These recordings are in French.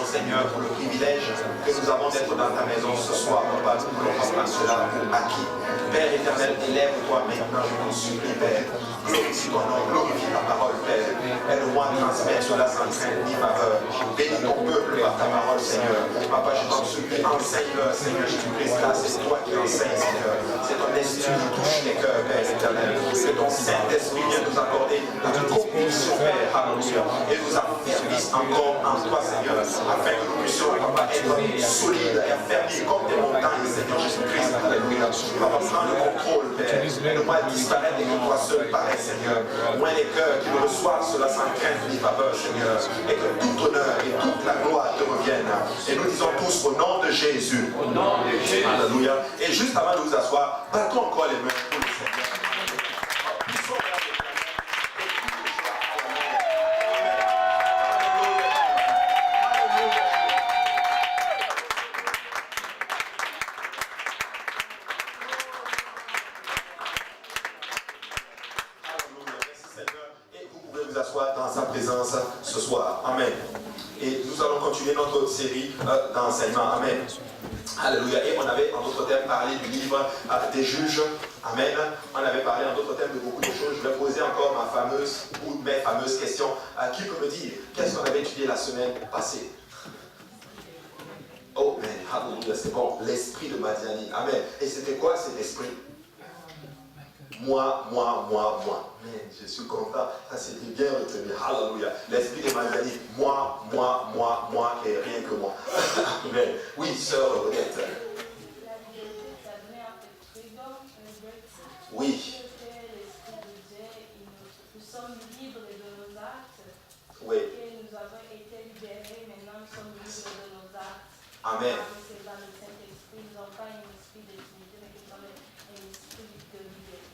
bénédiction, Seigneur, pour le privilège que nous avons d'être dans ta maison ce soir, Papa. Nous voulons pas prendre cela pour acquis. Père éternel, élève-toi maintenant, je t'en supplie, Père. Glorifie ton nom, glorifie ta parole, Père. Aide-moi à transmettre cela sans crainte ni faveur. Bénis ton peuple par ta parole, Seigneur. Papa, je t'en supplie, enseigne-leur, Seigneur Jésus-Christ. Là, c'est toi qui enseignes, Seigneur. C'est ton esprit qui touche les cœurs, Père éternel. Que ton Saint-Esprit vient nous accorder une conviction, Père, alléluia. Et nous affermisse encore en toi, Seigneur, afin que nous puissions, Papa, être solides et affermis comme des montagnes, Seigneur Jésus-Christ. Alléluia. Papa, prends le contrôle, Père. Aide-moi à disparaître et que toi seul paraît, Seigneur. Moins les cœurs qui me reçoivent cela sans crainte ni faveur, Seigneur. Et que tout honneur et toute la gloire te reviennent. Et nous disons tous au nom de Jésus. Au nom de Jésus. Alléluia. Et juste avant de vous asseoir, battons encore les mains pour le Seigneur. Ce soir. Amen. Et nous allons continuer notre série d'enseignement. Amen. Alléluia. Et on avait en d'autres termes parlé du livre des juges. Amen. On avait parlé en d'autres termes de beaucoup de choses. Je vais poser encore ma fameuse ou mes fameuses questions. Qui peut me dire qu'est-ce qu'on avait étudié la semaine passée? Oh, mais alléluia, c'est bon. L'esprit de Madiani. Amen. Et c'était quoi cet esprit? Moi. Mais je suis content. Ça c'était bien retenu. Alléluia. L'esprit de Madiani. Moi et rien que moi. Amen. Oui, sœur Odette. Oui. Nous sommes libres de nos actes. Oui. Et nous avons été libérés. Maintenant, nous sommes libres de nos actes. Amen. C'est dans le Saint-Esprit. Nous n'avons pas un esprit de timidité, mais nous avons un esprit de liberté.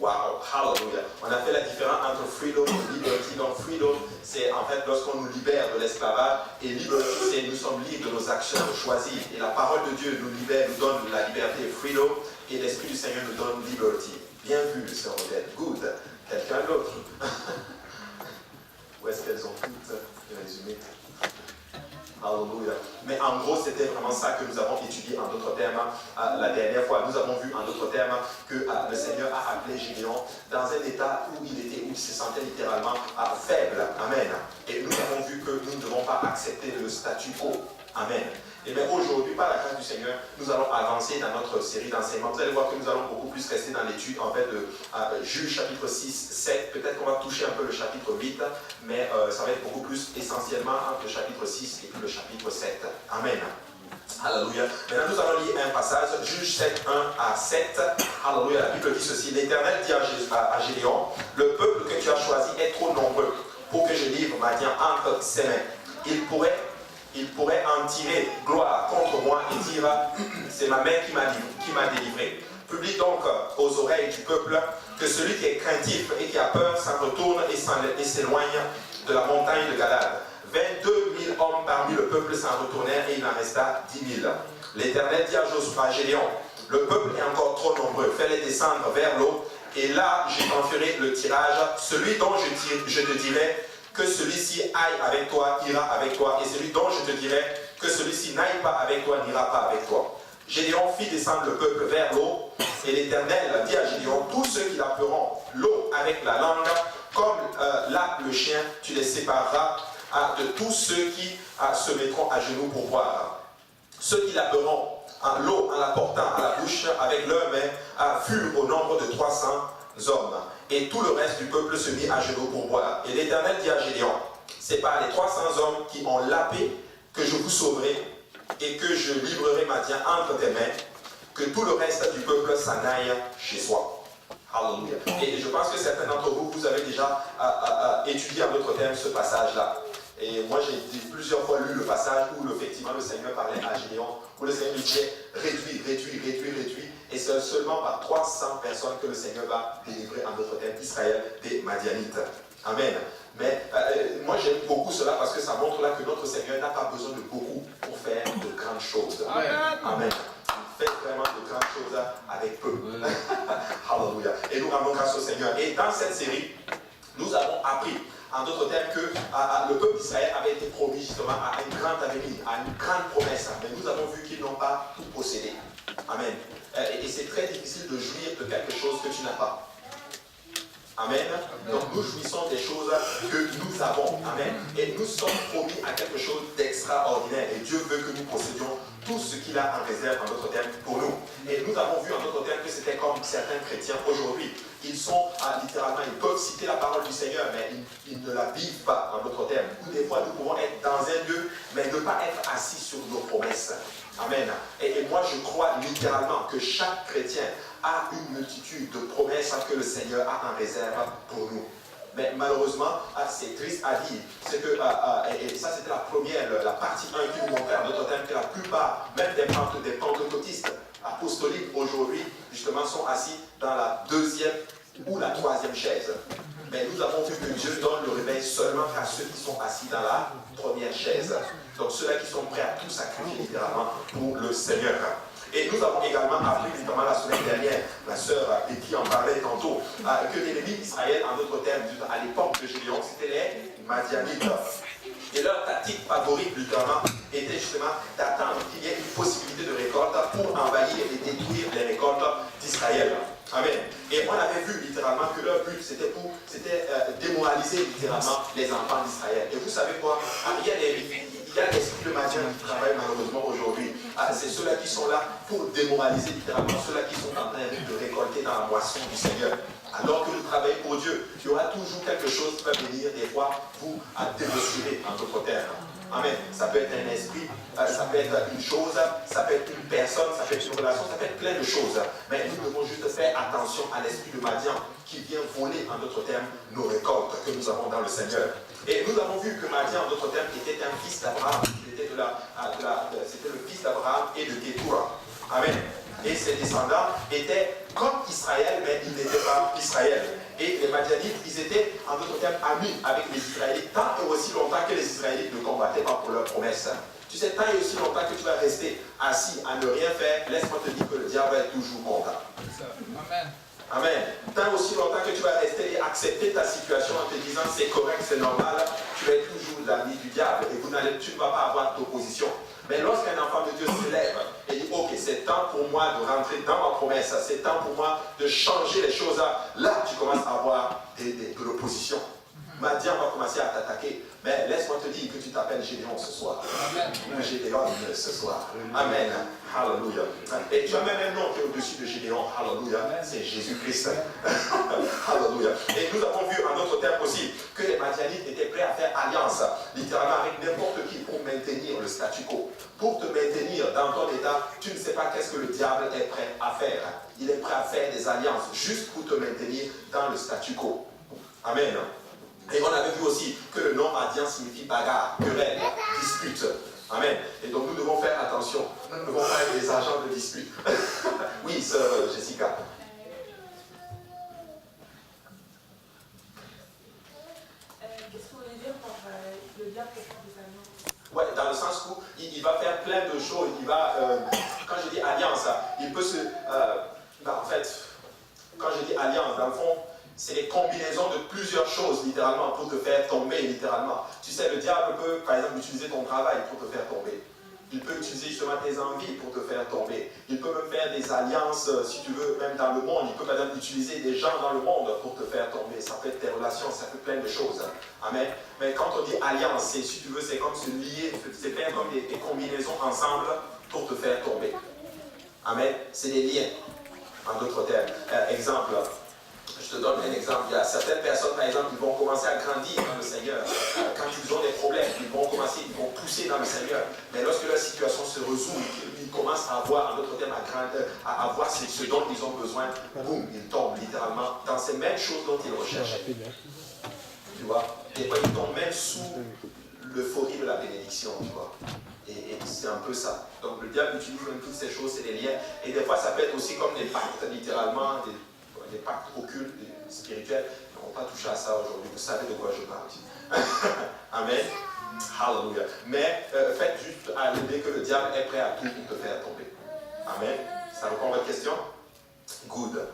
Wow, hallelujah. On a fait la différence entre freedom et liberty. Donc freedom, c'est en fait lorsqu'on nous libère de l'esclavage, et liberty, c'est nous sommes libres de nos actions, de choisir. Et la parole de Dieu nous libère, nous donne la liberté, freedom, et l'Esprit du Seigneur nous donne liberty. Bien vu, sœur Odette. Good. Quelqu'un d'autre? Où est-ce qu'elles ont toutes résumé? Alléluia. Mais en gros, c'était vraiment ça que nous avons étudié en d'autres termes la dernière fois. Nous avons vu en d'autres termes que le Seigneur a appelé Gédéon dans un état où il se sentait littéralement faible. Amen. Et nous avons vu que nous ne devons pas accepter le statu quo. Amen. Et bien aujourd'hui, par la grâce du Seigneur, nous allons avancer dans notre série d'enseignements. Vous allez voir que nous allons beaucoup plus rester dans l'étude en fait de Juge chapitre 6, 7. Peut-être qu'on va toucher un peu le chapitre 8, mais ça va être beaucoup plus essentiellement entre le chapitre 6 et puis le chapitre 7. Amen. Alléluia. Maintenant, nous allons lire un passage, Juge 7, 1 à 7. Alléluia. La Bible dit ceci. L'Éternel dit à Gédéon, le peuple que tu as choisi est trop nombreux pour que je livre Madian entre ses mains. Il pourrait en tirer gloire contre moi et dire c'est ma main qui m'a délivré. Publie donc aux oreilles du peuple que celui qui est craintif et qui a peur s'en retourne et s'éloigne de la montagne de Galad. 22 000 hommes parmi le peuple s'en retournèrent et il en resta 10 000. L'Éternel dit à Gédéon, le peuple est encore trop nombreux, fais-les descendre vers l'eau et là je t'en ferai le tirage. Celui dont je te dirai que celui-ci aille avec toi, ira avec toi, et celui dont je te dirai que celui-ci n'aille pas avec toi, n'ira pas avec toi. Gédéon fit descendre le peuple vers l'eau, et l'Éternel dit à Gédéon, tous ceux qui laperont l'eau avec la langue, comme lappe le chien, tu les sépareras de tous ceux qui se mettront à genoux pour boire. Ceux qui laperont l'eau en la portant à la bouche avec leurs mains furent au nombre de 300 hommes. Et tout le reste du peuple se mit à genoux pour boire. Et l'Éternel dit à Gédéon, c'est par les 300 hommes qui ont lapé que je vous sauverai et que je livrerai Madian entre tes mains, que tout le reste du peuple s'en aille chez soi. Alléluia. Et je pense que certains d'entre vous, vous avez déjà étudié en d'autres termes ce passage-là. Et moi, j'ai plusieurs fois lu le passage où effectivement le Seigneur parlait à Gédéon, où le Seigneur lui disait réduis. Et c'est seulement par 300 personnes que le Seigneur va délivrer en d'autres termes Israël des Madianites. Amen. Mais moi, j'aime beaucoup cela parce que ça montre là que notre Seigneur n'a pas besoin de beaucoup pour faire de grandes choses. Amen. Amen. Il fait vraiment de grandes choses avec peu. Alléluia. Et nous rendons grâce au Seigneur. Et dans cette série, nous avons appris en d'autres termes, que le peuple d'Israël avait été promis justement à une grande avenir, à une grande promesse. Mais nous avons vu qu'ils n'ont pas tout possédé. Amen. Et c'est très difficile de jouir de quelque chose que tu n'as pas. Amen. Donc nous jouissons des choses que nous avons. Amen. Et nous sommes promis à quelque chose d'extraordinaire. Et Dieu veut que nous possédions tout ce qu'il a en réserve, en d'autres termes, pour nous. Et nous avons vu en d'autres termes que c'était comme certains chrétiens aujourd'hui. Ils sont littéralement, ils peuvent citer la parole du Seigneur, mais ils ne la vivent pas, en d'autres termes. Ou des fois, nous pouvons être dans un lieu, mais ne pas être assis sur nos promesses. Amen. Et moi, je crois littéralement que chaque chrétien a une multitude de promesses que le Seigneur a en réserve pour nous. Mais malheureusement, c'est triste à dire. C'est que, et ça c'était la première, la partie 1 qui nous montrait en d'autres termes que la plupart, même des pentecôtistes apostoliques aujourd'hui, justement, sont assis dans la deuxième ou la troisième chaise. Mais nous avons vu que Dieu donne le réveil seulement à ceux qui sont assis dans la première chaise. Donc ceux-là qui sont prêts à tout sacrifier littéralement pour le Seigneur. Et nous avons également appris, notamment la semaine dernière, la sœur Betty en parlait tantôt, que l'ennemi d'Israël, en d'autres termes, à l'époque de Gédéon, c'était les Madianites. Et leur tactique favorite, littéralement, était justement d'attendre qu'il y ait une possibilité de récolte pour envahir et détruire les récoltes d'Israël. Amen. Et on avait vu littéralement que leur but, c'était démoraliser littéralement les enfants d'Israël. Et vous savez quoi? Il y a l'esprit de Madian qui travaille malheureusement aujourd'hui. C'est ceux-là qui sont là pour démoraliser littéralement ceux-là qui sont en train de récolter dans la moisson du Seigneur. Alors que nous travaillons pour Dieu, il y aura toujours quelque chose qui va venir des fois vous démotiver en d'autres termes. Amen. Ça peut être un esprit, ça peut être une chose, ça peut être une personne, ça peut être une relation, ça peut être plein de choses. Mais nous devons juste faire attention à l'esprit de Madian qui vient voler, en d'autres termes, nos récoltes que nous avons dans le Seigneur. Et nous avons vu que Madian, en d'autres termes, était un fils d'Abraham. C'était le fils d'Abraham et de Kétoura. Amen. Et ses descendants étaient comme Israël, mais ils n'étaient pas Israël. Et les Madianites, ils étaient en d'autres termes amis avec les Israélites, tant et aussi longtemps que les Israélites ne combattaient pas pour leurs promesses. Tu sais, tant et aussi longtemps que tu vas rester assis à ne rien faire, laisse-moi te dire que le diable est toujours content. Amen. Amen. Tant aussi longtemps que tu vas rester et accepter ta situation en te disant c'est correct, c'est normal, tu vas être toujours l'ami du diable et tu ne vas pas avoir d'opposition. Mais lorsqu'un enfant de Dieu se lève et dit ok, c'est temps pour moi de rentrer dans ma promesse, c'est temps pour moi de changer les choses, là tu commences à avoir de l'opposition. Madian va commencer à t'attaquer. Mais laisse-moi te dire que tu t'appelles Gédéon ce soir. Amen. Gédéon ce soir. Amen. Hallelujah. Et tu as même un nom qui est au-dessus de Gédéon. Hallelujah. C'est Jésus-Christ. Hallelujah. Et nous avons vu en d'autres termes aussi que les Madianites étaient prêts à faire alliance, littéralement avec n'importe qui pour maintenir le statu quo. Pour te maintenir dans ton état, tu ne sais pas qu'est-ce que le diable est prêt à faire. Il est prêt à faire des alliances juste pour te maintenir dans le statu quo. Amen. Et on avait vu aussi que le nom Madian signifie bagarre, querelle, dispute. Amen. Et donc nous devons faire attention. Nous ne devons pas être des agents de dispute. Oui, sœur Jessica. Qu'est-ce que vous voulez dire par le diable peut faire des alliances? Ouais, dans le sens où il va faire plein de choses. Il va, quand je dis alliance, il peut se... en fait, quand je dis alliance, dans le fond, c'est les combinaisons de plusieurs choses, littéralement, pour te faire tomber, littéralement. Tu sais, le diable peut, par exemple, utiliser ton travail pour te faire tomber. Il peut utiliser justement tes envies pour te faire tomber. Il peut même faire des alliances, si tu veux, même dans le monde. Il peut, par exemple, utiliser des gens dans le monde pour te faire tomber. Ça peut être tes relations, ça peut être plein de choses. Amen. Mais quand on dit alliance, si tu veux, c'est comme se lier, c'est faire comme des combinaisons ensemble pour te faire tomber. Amen. C'est des liens, en d'autres termes. Exemple. Je te donne un exemple. Il y a certaines personnes, par exemple, qui vont commencer à grandir dans le Seigneur. Quand ils ont des problèmes, ils vont pousser dans le Seigneur. Mais lorsque leur situation se résout, ils commencent à avoir, en d'autres termes, à avoir ce dont ils ont besoin, boum, ils tombent littéralement dans ces mêmes choses dont ils recherchaient. Tu vois? Des fois, ils tombent même sous l'euphorie de la bénédiction, tu vois. Et c'est un peu ça. Donc le diable utilise même toutes ces choses, c'est des liens. Et des fois, ça peut être aussi comme des pactes, littéralement, des pactes occultes, spirituels. On ne va pas toucher à ça aujourd'hui. Vous savez de quoi je parle. Amen. Hallelujah. Mais faites juste à l'idée que le diable est prêt à tout pour te faire tomber. Amen. Ça répond à votre question? Good.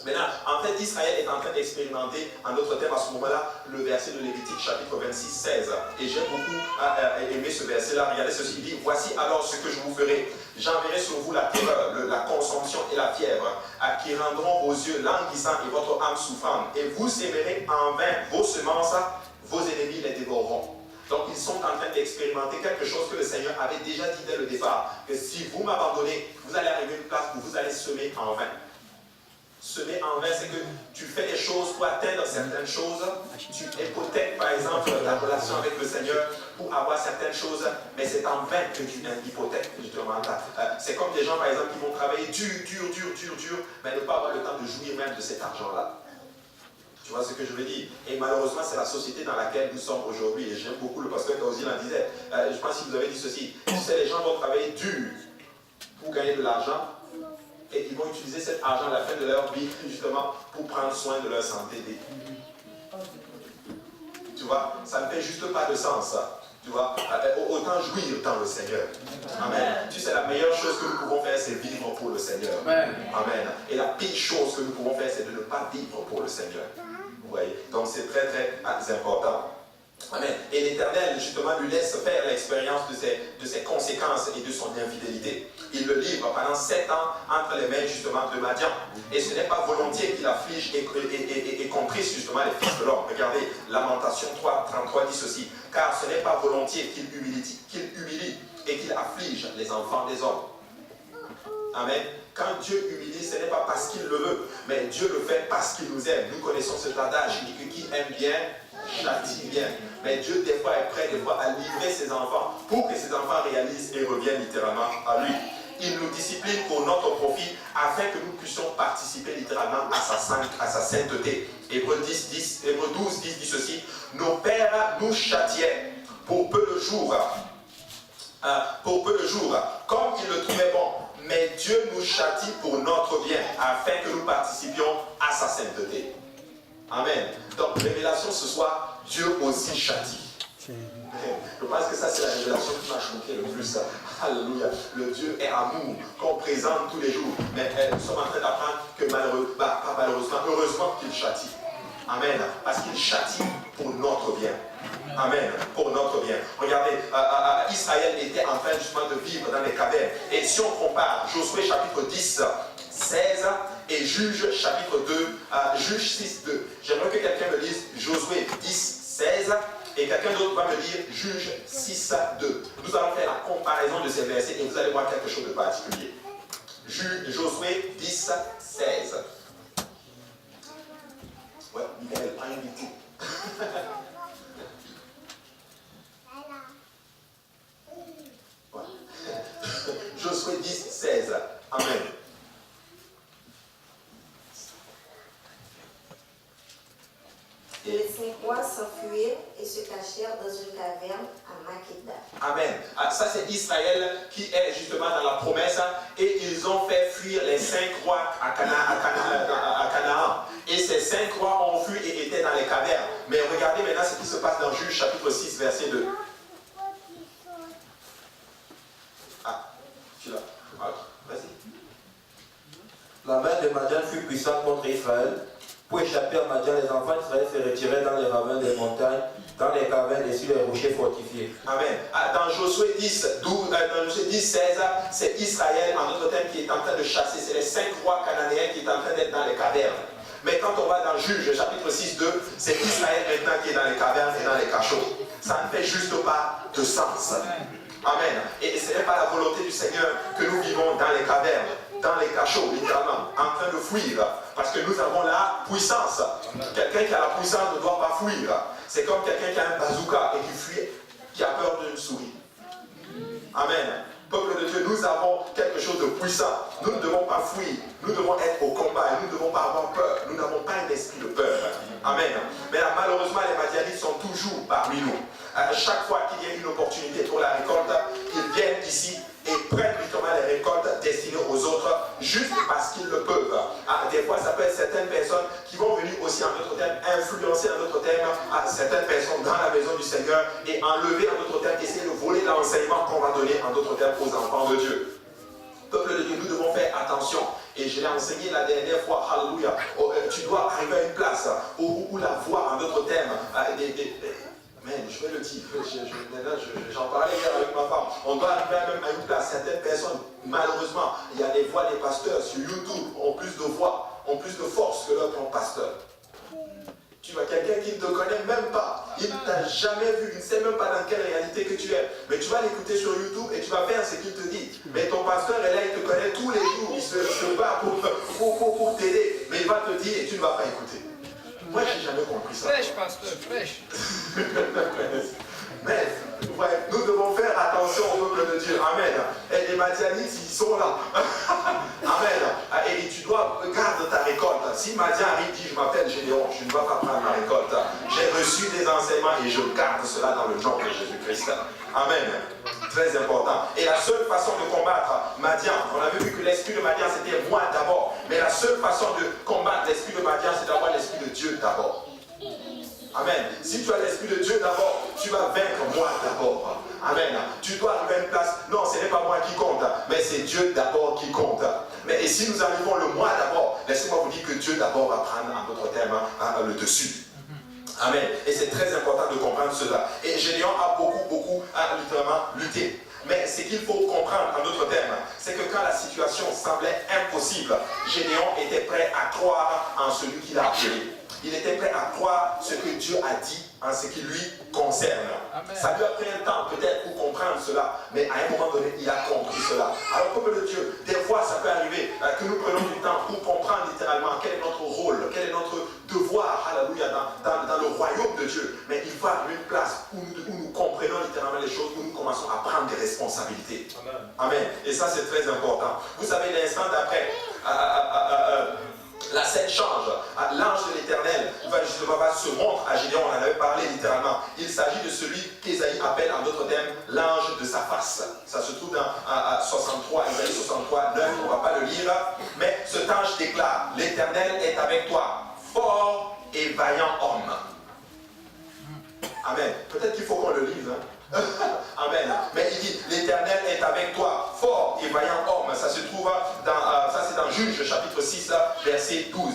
Maintenant, en fait, Israël est en train d'expérimenter, en d'autres termes, à ce moment-là, le verset de Lévitique, chapitre 26, 16. Et j'ai beaucoup aimé ce verset-là. Regardez ceci, il dit, voici alors ce que je vous ferai. J'enverrai sur vous la terreur, la consomption et la fièvre, qui rendront vos yeux languissants et votre âme souffrante. Et vous sèmerez en vain vos semences, vos ennemis les dévoreront. Donc ils sont en train d'expérimenter quelque chose que le Seigneur avait déjà dit dès le départ. Que si vous m'abandonnez, vous allez arriver à une place où vous allez semer en vain. Semer en vain, c'est que tu fais des choses pour atteindre certaines choses. Tu hypothèques par exemple ta relation avec le Seigneur pour avoir certaines choses, mais c'est en vain que tu hypothèques justement. C'est comme des gens par exemple qui vont travailler dur, mais ne pas avoir le temps de jouir même de cet argent-là. Tu vois ce que je veux dire? Et malheureusement, c'est la société dans laquelle nous sommes aujourd'hui. Et j'aime beaucoup le pasteur Kaozi en disait. Je pense qu'il vous avait dit ceci. Tu sais, les gens vont travailler dur pour gagner de l'argent. Et ils vont utiliser cet argent à la fin de leur vie, justement, pour prendre soin de leur santé. Tu vois, ça ne fait juste pas de sens, ça. Tu vois, autant jouir dans le Seigneur. Amen. Tu sais, la meilleure chose que nous pouvons faire, c'est vivre pour le Seigneur. Amen. Et la pire chose que nous pouvons faire, c'est de ne pas vivre pour le Seigneur. Vous voyez? Donc, c'est très, très important. Amen. Et l'Éternel, justement, lui laisse faire l'expérience de ses conséquences et de son infidélité. Il le livre pendant 7 ans entre les mains, justement, de Madian. Et ce n'est pas volontiers qu'il afflige et contriste, justement, les fils de l'homme. Regardez, Lamentation 3, 33 dit ceci. Car ce n'est pas volontiers qu'il humilie et qu'il afflige les enfants des hommes. Amen. Quand Dieu humilie, ce n'est pas parce qu'il le veut, mais Dieu le fait parce qu'il nous aime. Nous connaissons cet adage qui dit que qui aime bien, châtie bien. Mais Dieu, des fois, est prêt à livrer ses enfants pour que ses enfants réalisent et reviennent littéralement à lui. Il nous discipline pour notre profit afin que nous puissions participer littéralement à sa sainteté. Hébreux 12, 10 dit ceci. Nos pères nous châtiaient pour peu de jours, comme ils le trouvaient bon. Mais Dieu nous châtie pour notre bien, afin que nous participions à sa sainteté. Amen. Donc, révélation ce soir, Dieu aussi châtie. Je pense que ça, c'est la révélation qui m'a choqué le plus. Alléluia. Le Dieu est amour, qu'on présente tous les jours. Mais nous sommes en train d'apprendre que heureusement qu'il châtie. Amen. Parce qu'il châtie pour notre bien. Amen. Pour notre bien. Regardez, Israël était en train justement de vivre dans les cavernes. Et si on compare Josué chapitre 10, 16 et Juge chapitre 2, Juge 6, 2. J'aimerais que quelqu'un me lise Josué 10, 16 et quelqu'un d'autre va me lire Juge 6, 2. Nous allons faire la comparaison de ces versets et vous allez voir quelque chose de particulier. Josué 10, 16. Ouais, Michael, prends une victime. Ouais. Josué 10, 16. Amen. Les 5 rois s'enfuirent et se cachèrent dans une caverne à Makeda. Amen. Ça c'est Israël qui est justement dans la promesse et ils ont fait fuir les 5 rois à Canaan. Et ces 5 rois ont fui et étaient dans les cavernes. Mais regardez maintenant ce qui se passe dans Juge chapitre 6 verset 2. Ah, tu l'as. Vas-y. La main de Madian fut puissante contre Israël. Pour échapper à Madian, les enfants d'Israël se retiraient dans les ravins des montagnes, dans les cavernes et sur les rochers fortifiés. Amen. Dans Josué 10, 16, c'est Israël, en d'autres termes, qui est en train de chasser. C'est les 5 rois cananéens qui sont en train d'être dans les cavernes. Mais quand on va dans Juge, chapitre 6, 2, c'est Israël maintenant qui est dans les cavernes et dans les cachots. Ça ne fait juste pas de sens. Amen. Et ce n'est pas la volonté du Seigneur que nous vivons dans les cavernes, dans les cachots, littéralement, en train de fuir. Parce que nous avons la puissance. Quelqu'un qui a la puissance ne doit pas fuir. C'est comme quelqu'un qui a un bazooka et qui fuit, qui a peur d'une souris. Amen. Peuple de Dieu, nous avons quelque chose de puissant. Nous ne devons pas fuir. Nous devons être au combat et nous ne devons pas avoir peur. Nous n'avons pas un esprit de peur. Amen. Mais là, malheureusement, les Madianites sont toujours parmi nous. Chaque fois qu'il y a une opportunité pour la récolte, ils viennent ici et prennent justement les récoltes destinées aux autres juste parce qu'ils le peuvent. Des fois, ça peut être certaines personnes qui vont venir aussi, en d'autres termes, influencer en d'autres termes certaines personnes dans la maison du Seigneur et enlever en d'autres termes, essayer de voler l'enseignement qu'on va donner en d'autres termes aux enfants de Dieu. Peuple de Dieu, nous devons faire attention Et je l'ai enseigné la dernière fois, alléluia. Tu dois arriver à une place où la voix, en d'autres termes, je vais le dire, j'en parlais hier avec ma femme. On doit arriver même à une place, certaines personnes, malheureusement, il y a des voix des pasteurs sur YouTube, ont plus de voix, ont plus de force que leur propre pasteur. Tu vois, quelqu'un qui ne te connaît même pas, il ne t'a jamais vu, il ne sait même pas dans quelle réalité que tu es. Mais tu vas l'écouter sur YouTube et tu vas faire ce qu'il te dit. Mais ton pasteur est là, il te connaît tous les jours, il se bat pour t'aider. Mais il va te dire et tu ne vas pas écouter. Moi, je n'ai jamais compris ça. Fraîche, pasteur, fraîche. Mais ouais, nous devons faire attention au peuple de Dieu. Amen. Et les Madianites, ils sont là. Amen. Et tu dois garder ta récolte. Si Madian arrive dit je m'appelle Gédéon, je ne vais pas prendre ma récolte. J'ai reçu des enseignements et je garde cela dans le nom de Jésus-Christ. Amen. Très important. Et la seule façon de combattre Madian, on avait vu que l'esprit de Madian c'était moi d'abord. Mais la seule façon de combattre l'esprit de Madian, c'est d'avoir l'esprit de Dieu d'abord. Amen. Si tu as l'esprit de Dieu d'abord, tu vas vaincre moi d'abord. Amen. Tu dois arriver à une place. Non, ce n'est pas moi qui compte, mais c'est Dieu d'abord qui compte. Mais et si nous arrivons le moi d'abord, laissez-moi vous dire que Dieu d'abord va prendre, en d'autres termes, le dessus. Amen. Et c'est très important de comprendre cela. Et Gédéon a beaucoup, littéralement lutté. Mais ce qu'il faut comprendre en d'autres termes, c'est que quand la situation semblait impossible, Gédéon était prêt à croire en celui qu'il a appelé. Il était prêt à croire ce que Dieu a dit en ce qui lui concerne. Amen. Ça lui a pris un temps peut-être pour comprendre cela, mais à un moment donné, il a compris cela. Alors, peuple de Dieu, des fois, ça peut arriver que nous prenions du temps pour comprendre littéralement quel est notre rôle, quel est notre devoir, alléluia, dans le royaume de Dieu. Mais il faut arriver une place où nous comprenons littéralement les choses, où nous commençons à prendre des responsabilités. Amen. Amen. Et ça, c'est très important. Vous savez, l'instant d'après, la scène change. L'ange de l'Éternel se montre à Gédéon, on en avait parlé littéralement. Il s'agit de celui qu'Ésaïe appelle en d'autres termes l'ange de sa face. Ça se trouve dans 63, Ésaïe 63, 9, on ne va pas le lire. Mais cet ange déclare, l'Éternel est avec toi, fort et vaillant homme. Amen. Peut-être qu'il faut qu'on le lise. Amen. Mais il dit, l'Éternel est avec toi, fort et vaillant homme. Ça se trouve ça c'est dans Juge chapitre 6, verset 12.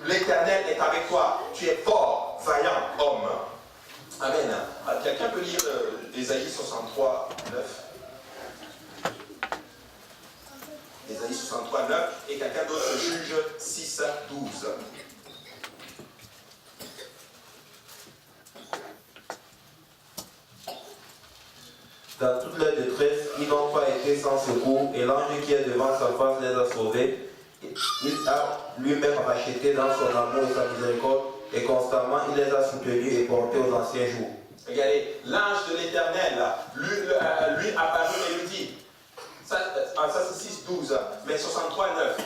L'Éternel est avec toi, tu es fort, vaillant homme. Amen. Quelqu'un peut lire Ésaïe 63, 9. Ésaïe 63, 9. Et quelqu'un d'autre, Juge 6, 12. Dans toute leur détresse, ils n'ont pas été sans secours, et l'ange qui est devant sa face les a sauvés. Il a lui-même racheté dans son amour et sa miséricorde, et constamment il les a soutenus et portés aux anciens jours. Regardez, l'ange de l'Éternel, lui apparut et lui dit, ça c'est 6, 12, mais 63, 9.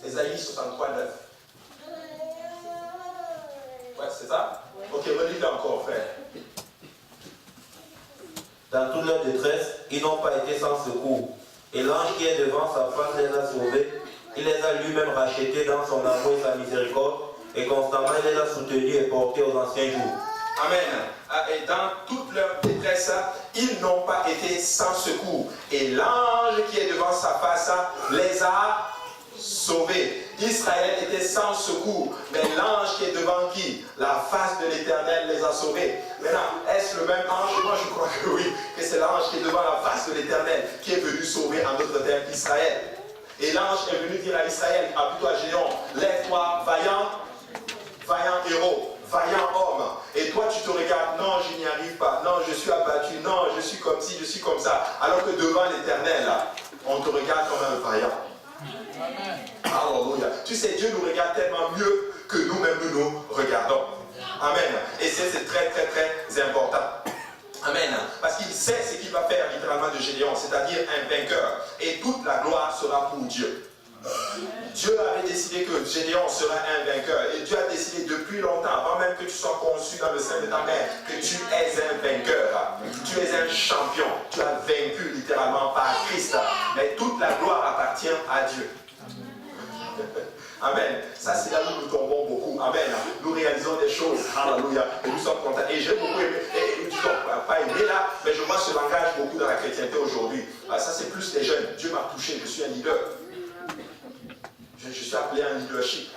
Ésaïe 63, 9. Ouais, c'est ça? Ok, relis-le encore, frère. Dans toute leur détresse, ils n'ont pas été sans secours. Et l'ange qui est devant sa face les a sauvés. Il les a lui-même rachetés dans son amour et sa miséricorde. Et constamment, il les a soutenus et portés aux anciens jours. Amen. Et dans toute leur détresse, ils n'ont pas été sans secours. Et l'ange qui est devant sa face les a sauvés. Israël était sans secours, mais l'ange qui est devant qui? La face de l'Éternel les a sauvés. Maintenant, est-ce le même ange? Moi je crois que oui, que c'est l'ange qui est devant la face de l'Éternel qui est venu sauver en d'autres termes Israël. Et l'ange est venu dire à Israël, plutôt à Gédéon, lève-toi, vaillant héros, vaillant homme. Et toi tu te regardes, non je n'y arrive pas, non je suis abattu, non je suis comme ci, je suis comme ça. Alors que devant l'Éternel, on te regarde comme un vaillant. Alléluia. Tu sais, Dieu nous regarde tellement mieux que nous-mêmes nous regardons. Amen. Et c'est très très très important. Amen. Parce qu'il sait ce qu'il va faire littéralement de Gédéon, c'est-à-dire un vainqueur. Et toute la gloire sera pour Dieu. Dieu avait décidé que Gédéon sera un vainqueur. Et Dieu a décidé depuis longtemps, avant même que tu sois conçu dans le sein de ta mère, que tu es un vainqueur. Tu es un champion. Tu as vaincu littéralement par Christ. Mais toute la gloire appartient à Dieu. Amen. Ça, c'est là où nous tombons beaucoup. Amen. Nous réalisons des choses. Alléluia. Et nous sommes contents. Et j'ai beaucoup aimé. Et nous sommes pas aimé là, mais je vois ce langage beaucoup dans la chrétienté aujourd'hui. Ça, c'est plus les jeunes. Dieu m'a touché. Je suis un leader. je suis appelé à un leadership.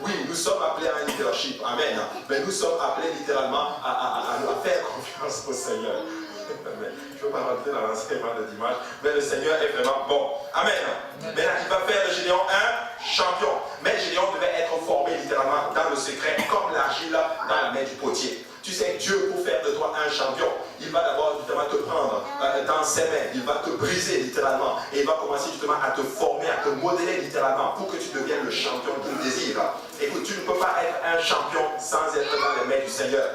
Oui, nous sommes appelés à un leadership. Amen. Mais nous sommes appelés littéralement à faire confiance au Seigneur. Je ne veux pas rentrer dans l'enseignement de dimanche, mais le Seigneur est vraiment bon. Amen. Maintenant, il va faire de Gédéon un champion. Mais Gédéon devait être formé littéralement dans le secret, comme l'argile dans la main du potier. Tu sais, Dieu, pour faire de toi un champion, il va d'abord justement te prendre dans ses mains, il va te briser littéralement, et il va commencer justement à te former, à te modeler littéralement, pour que tu deviennes le champion qu'il désire. Écoute, tu ne peux pas être un champion sans être dans les mains du Seigneur.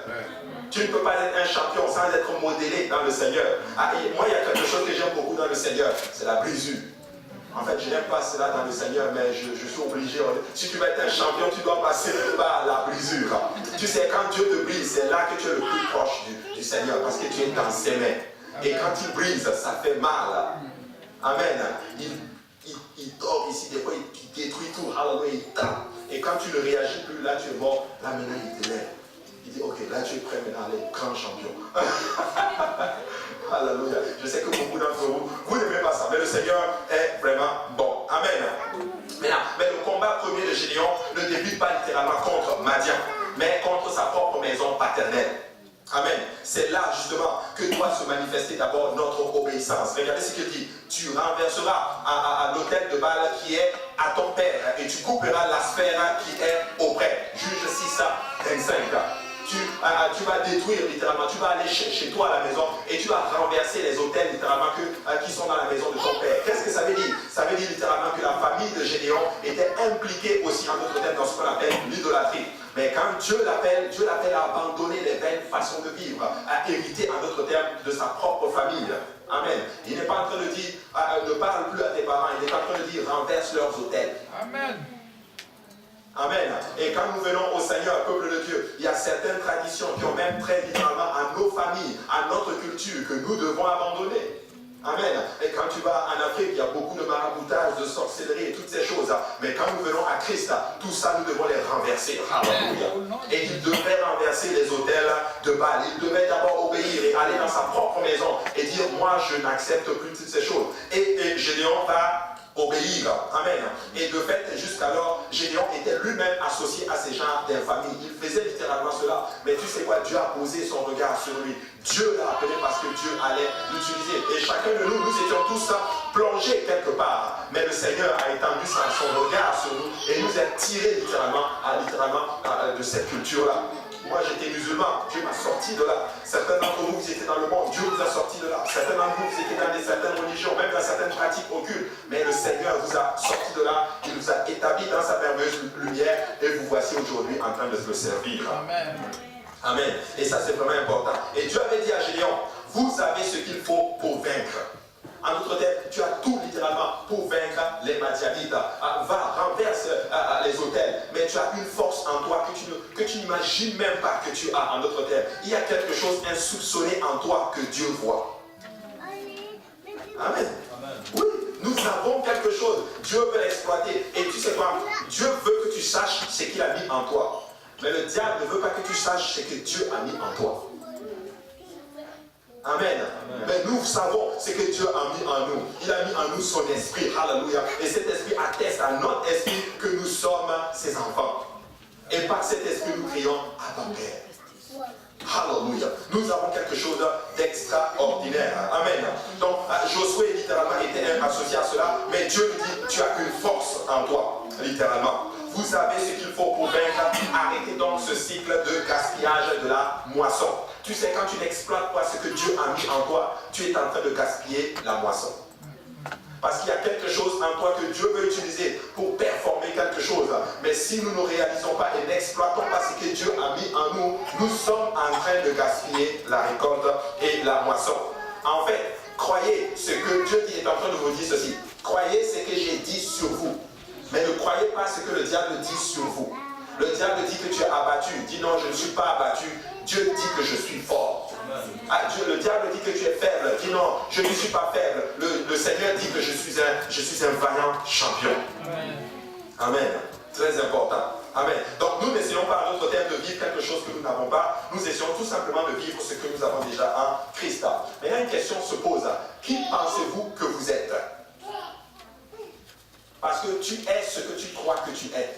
Tu ne peux pas être un champion sans être modélé dans le Seigneur. Et moi, il y a quelque chose que j'aime beaucoup dans le Seigneur, c'est la brisure. En fait, je n'aime pas cela dans le Seigneur, mais je suis obligé. Si tu veux être un champion, tu dois passer par la brisure. Tu sais, quand Dieu te brise, c'est là que tu es le plus proche du Seigneur, parce que tu es dans ses mains. Et quand il brise, ça fait mal. Amen. Il dort ici, des fois, il détruit tout. Alléluia, il tape. Et quand tu ne réagis plus, là, tu es mort. Là, maintenant, il te lève. Il dit, ok, là, tu es prêt maintenant à aller grand champion. Alléluia. Je sais que beaucoup d'entre vous, vous n'aimez pas ça, mais le Seigneur est vraiment bon. Amen. Maintenant, mais le combat premier de Gédéon ne débute pas littéralement contre Madian, mais contre sa propre maison paternelle. Amen. C'est là justement que doit se manifester d'abord notre obéissance. Regardez ce qu'il dit. Tu renverseras à l'autel de Baal qui est à ton père et tu couperas la sphère qui est auprès. Juge 6, 25. Tu vas détruire littéralement, tu vas aller chez toi à la maison et tu vas renverser les autels littéralement qui sont dans la maison de ton père. Qu'est-ce que ça veut dire? Ça veut dire littéralement que la famille de Gédéon était impliquée aussi en d'autres termes dans ce qu'on appelle l'idolâtrie. Mais quand Dieu l'appelle à abandonner les vaines façons de vivre, à hériter en d'autres termes de sa propre famille. Amen. Il n'est pas en train de dire ne parle plus à tes parents, il n'est pas en train de dire renverse leurs autels. Amen. Amen. Et quand nous venons au Seigneur, peuple de Dieu, il y a certaines traditions qui ont même trait littéralement à nos familles, à notre culture, que nous devons abandonner. Amen. Et quand tu vas en Afrique, il y a beaucoup de maraboutage, de sorcellerie et toutes ces choses. Mais quand nous venons à Christ, tout ça, nous devons les renverser. Alléluia. Et il devait renverser les autels de Baal. Il devait d'abord obéir et aller dans sa propre maison et dire, moi, je n'accepte plus toutes ces choses. Et Gédéon va obéir. Amen. Et de fait, jusqu'alors, Gédéon était lui-même associé à ces genres d'infamie. Il faisait littéralement cela. Mais tu sais quoi, Dieu a posé son regard sur lui. Dieu l'a appelé parce que Dieu allait l'utiliser. Et chacun de nous, nous étions tous plongés quelque part. Mais le Seigneur a étendu son regard sur nous et nous a tirés littéralement de cette culture-là. Moi, j'étais musulman, Dieu m'a sorti de là. Certains d'entre vous, vous étiez dans le monde, Dieu vous a sorti de là. Certains d'entre vous, vous étiez dans certaines religions, même dans certaines pratiques occultes. Mais le Seigneur vous a sorti de là, il vous a établi dans sa merveilleuse lumière et vous voici aujourd'hui en train de le servir. Amen. Amen. Et ça, c'est vraiment important. Et Dieu avait dit à Gédéon, vous savez ce qu'il faut pour vaincre. En d'autres termes, tu as tout littéralement pour vaincre les Madianites. Va, renverse les autels. Mais tu as une force en toi que tu n'imagines même pas que tu as. En d'autres termes, il y a quelque chose insoupçonné en toi que Dieu voit. Amen. Oui, nous avons quelque chose. Dieu veut l'exploiter. Et tu sais quoi? Dieu veut que tu saches ce qu'il a mis en toi. Mais le diable ne veut pas que tu saches ce que Dieu a mis en toi. Amen. Mais nous savons ce que Dieu a mis en nous. Il a mis en nous son esprit. Alléluia. Et cet esprit atteste à notre esprit que nous sommes ses enfants. Et par cet esprit, nous crions à ton Père. Alléluia. Nous avons quelque chose d'extraordinaire. Amen. Donc, Josué littéralement était associé à cela. Mais Dieu lui dit, tu as une force en toi. Littéralement. Vous savez ce qu'il faut pour vaincre. Arrêtez donc ce cycle de gaspillage de la moisson. Tu sais, quand tu n'exploites pas ce que Dieu a mis en toi, tu es en train de gaspiller la moisson. Parce qu'il y a quelque chose en toi que Dieu veut utiliser pour performer quelque chose. Mais si nous ne réalisons pas et n'exploitons pas ce que Dieu a mis en nous, nous sommes en train de gaspiller la récolte et la moisson. En fait, croyez ce que Dieu est en train de vous dire ceci. Croyez ce que j'ai dit sur vous. Mais ne croyez pas ce que le diable dit sur vous. Le diable dit que tu es abattu. Dis non, je ne suis pas abattu. Dieu dit que je suis fort. Le diable dit que tu es faible. Dis non, je ne suis pas faible. Le Seigneur dit que je suis un vaillant champion. Amen. Très important. Amen. Donc nous n'essayons pas en d'autres termes de vivre quelque chose que nous n'avons pas. Nous essayons tout simplement de vivre ce que nous avons déjà en Christ. Mais là, une question se pose. Qui pensez-vous que vous êtes? Parce que tu es ce que tu crois que tu es.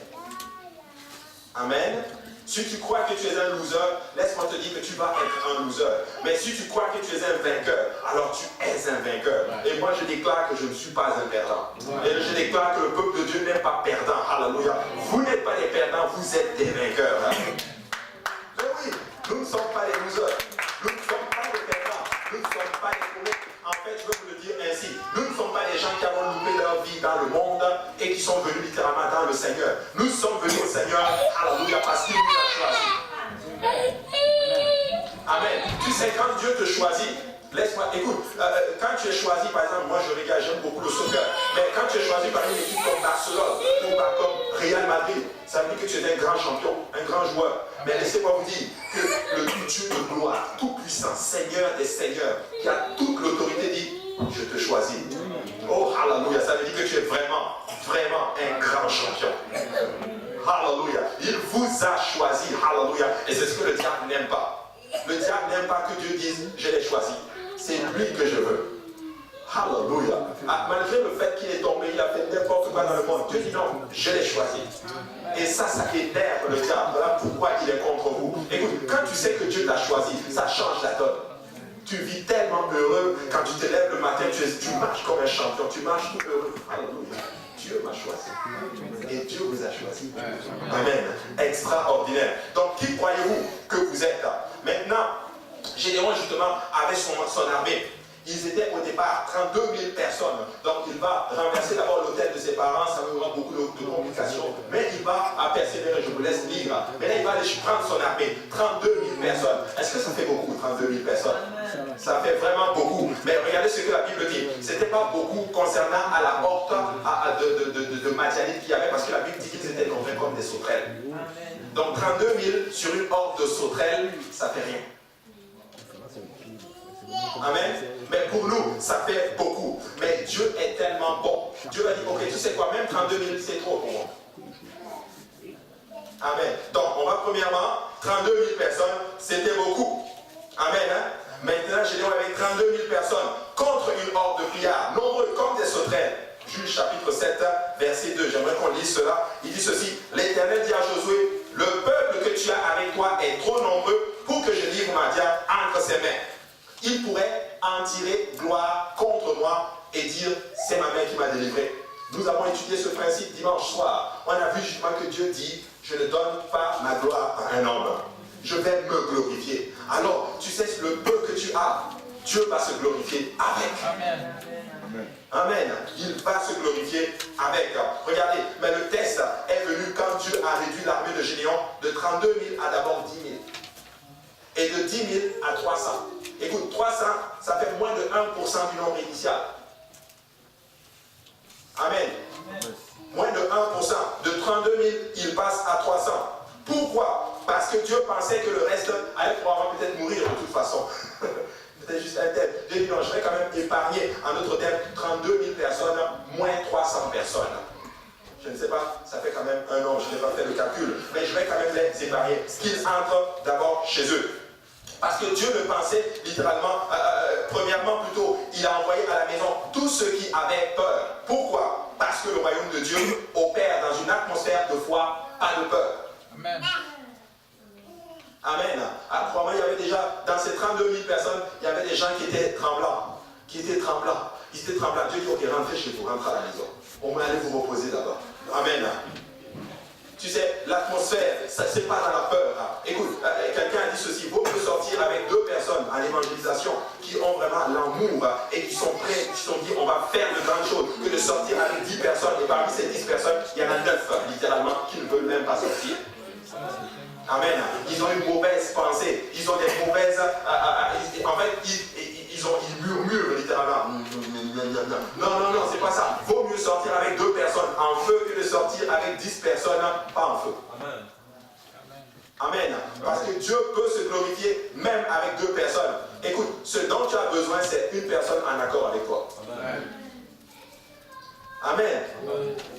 Amen. Si tu crois que tu es un loser, laisse-moi te dire que tu vas être un loser. Mais si tu crois que tu es un vainqueur, alors tu es un vainqueur. Et moi je déclare que je ne suis pas un perdant. Et je déclare que le peuple de Dieu n'est pas perdant. Alléluia. Vous n'êtes pas des perdants, vous êtes des vainqueurs. Mais oui, nous ne sommes pas des losers. Nous ne sommes pas des perdants. Nous ne sommes pas des paumés. En fait, je veux vous le dire ainsi. Nous ne sommes pas des gens qui avons loupé leur vie dans le monde et qui sont venus littéralement dans le Seigneur. Nous sommes venus au Seigneur, alléluia, parce qu'il nous a choisis. Amen. Tu sais, quand Dieu te choisit, laisse-moi, écoute, quand tu es choisi, par exemple, moi je regarde, j'aime beaucoup le soccer, mais quand tu es choisi par une équipe comme Barcelone ou comme Real Madrid, ça veut dire que tu es un grand champion, un grand joueur. Mais laissez-moi vous dire que le Dieu de gloire, tout puissant, Seigneur des seigneurs, qui a toute l'autorité, dit, je te choisis. Oh, alléluia, ça veut dire que tu es vraiment, vraiment un grand champion. Alléluia. Il vous a choisi, alléluia. Et c'est ce que le diable n'aime pas. Le diable n'aime pas que Dieu dise, je l'ai choisi. C'est lui que je veux. Alléluia. Malgré le fait qu'il est tombé, il a fait n'importe quoi dans le monde. Dieu dit non, je l'ai choisi. Et ça énerve le diable. Voilà pourquoi il est contre vous. Écoute, quand tu sais que Dieu t'a choisi, ça change la donne. Tu vis tellement heureux quand tu te lèves le matin, tu marches comme un champion, tu marches tout heureux. Alléluia. Dieu m'a choisi. Et Dieu vous a choisi. Amen. Extraordinaire. Donc, qui croyez-vous que vous êtes? Maintenant, Gédéon justement avait son armée. Ils étaient au départ 32 000 personnes. Donc il va renverser d'abord l'hôtel de ses parents, ça va avoir beaucoup de complications. Mais il va persévérer, je vous laisse lire. Mais là il va aller prendre son armée. 32 000 personnes. Est-ce que ça fait beaucoup, 32 000 personnes? Ça fait vraiment beaucoup. Mais regardez ce que la Bible dit. Ce n'était pas beaucoup concernant à la porte de Madianite qu'il y avait, parce que la Bible dit qu'ils étaient convaincus comme des sauterelles. Donc 32 000 sur une horde de sauterelles, ça fait rien. Amen. Mais pour nous, ça fait beaucoup. Mais Dieu est tellement bon. Dieu va dire, ok, tu sais quoi, même 32 000, c'est trop pour moi. Amen. Donc, on va premièrement, 32 000 personnes, c'était beaucoup. Amen. Hein? Maintenant, Gédéon avec 32 000 personnes contre une horde de pillards, nombreux comme des sauterelles. Juge chapitre 7, verset 2. J'aimerais qu'on lise cela. Il dit ceci. L'Éternel dit à Josué, le peuple que tu as avec toi est trop nombreux pour que je livre ma diable entre ses mains. Il pourrait en tirer gloire contre moi et dire, c'est ma mère qui m'a délivré. Nous avons étudié ce principe dimanche soir. On a vu justement que Dieu dit, je ne donne pas ma gloire à un homme. Je vais me glorifier. Alors, tu sais, le peu que tu as, Dieu va se glorifier avec. Amen. Amen. Il va se glorifier avec. Regardez, mais le test est venu quand Dieu a réduit l'armée de Gédéon de 32 000 à d'abord 10 000. Et de 10 000 à 300. Écoute, 300, ça fait moins de 1% du nombre initial. Amen. Moins de 1%. De 32 000, il passe à 300. Pourquoi? Parce que Dieu pensait que le reste allait probablement peut-être mourir de toute façon. C'était juste un thème. Dieu dit non, je vais quand même épargner, en d'autres termes, 32 000 personnes, moins 300 personnes. Je ne sais pas, ça fait quand même un an, je n'ai pas fait le calcul, mais je vais quand même les épargner. Qu'ils entrent d'abord chez eux. Parce que Dieu le pensait littéralement, premièrement plutôt, il a envoyé à la maison tous ceux qui avaient peur. Pourquoi? Parce que le royaume de Dieu opère dans une atmosphère de foi, pas de peur. Amen. Amen. Crois-moi, il y avait déjà, dans ces 32 000 personnes, il y avait des gens qui étaient tremblants. Ils étaient tremblants. Dieu dit, ok, rentrez chez vous, rentrez à la maison. On va aller vous reposer d'abord. Amen. Tu sais, l'atmosphère, ça c'est pas dans la peur. Écoute, quelqu'un a dit ceci, il vaut mieux sortir avec 2 personnes en évangélisation qui ont vraiment l'amour et qui sont prêts, qui se sont dit on va faire de grandes choses, que de sortir avec 10 personnes et parmi ces 10 personnes, il y en a 9 littéralement qui ne veulent même pas sortir. Amen. Ils ont une mauvaise pensée, ils ont des mauvaises... en fait, ils murmurent littéralement. Non, c'est pas ça. Vaut mieux sortir avec 2 personnes en feu que de sortir avec 10 personnes pas en feu. Amen. Amen. Parce que Dieu peut se glorifier même avec 2 personnes. Écoute, ce dont tu as besoin, c'est une personne en accord avec toi. Amen. Amen.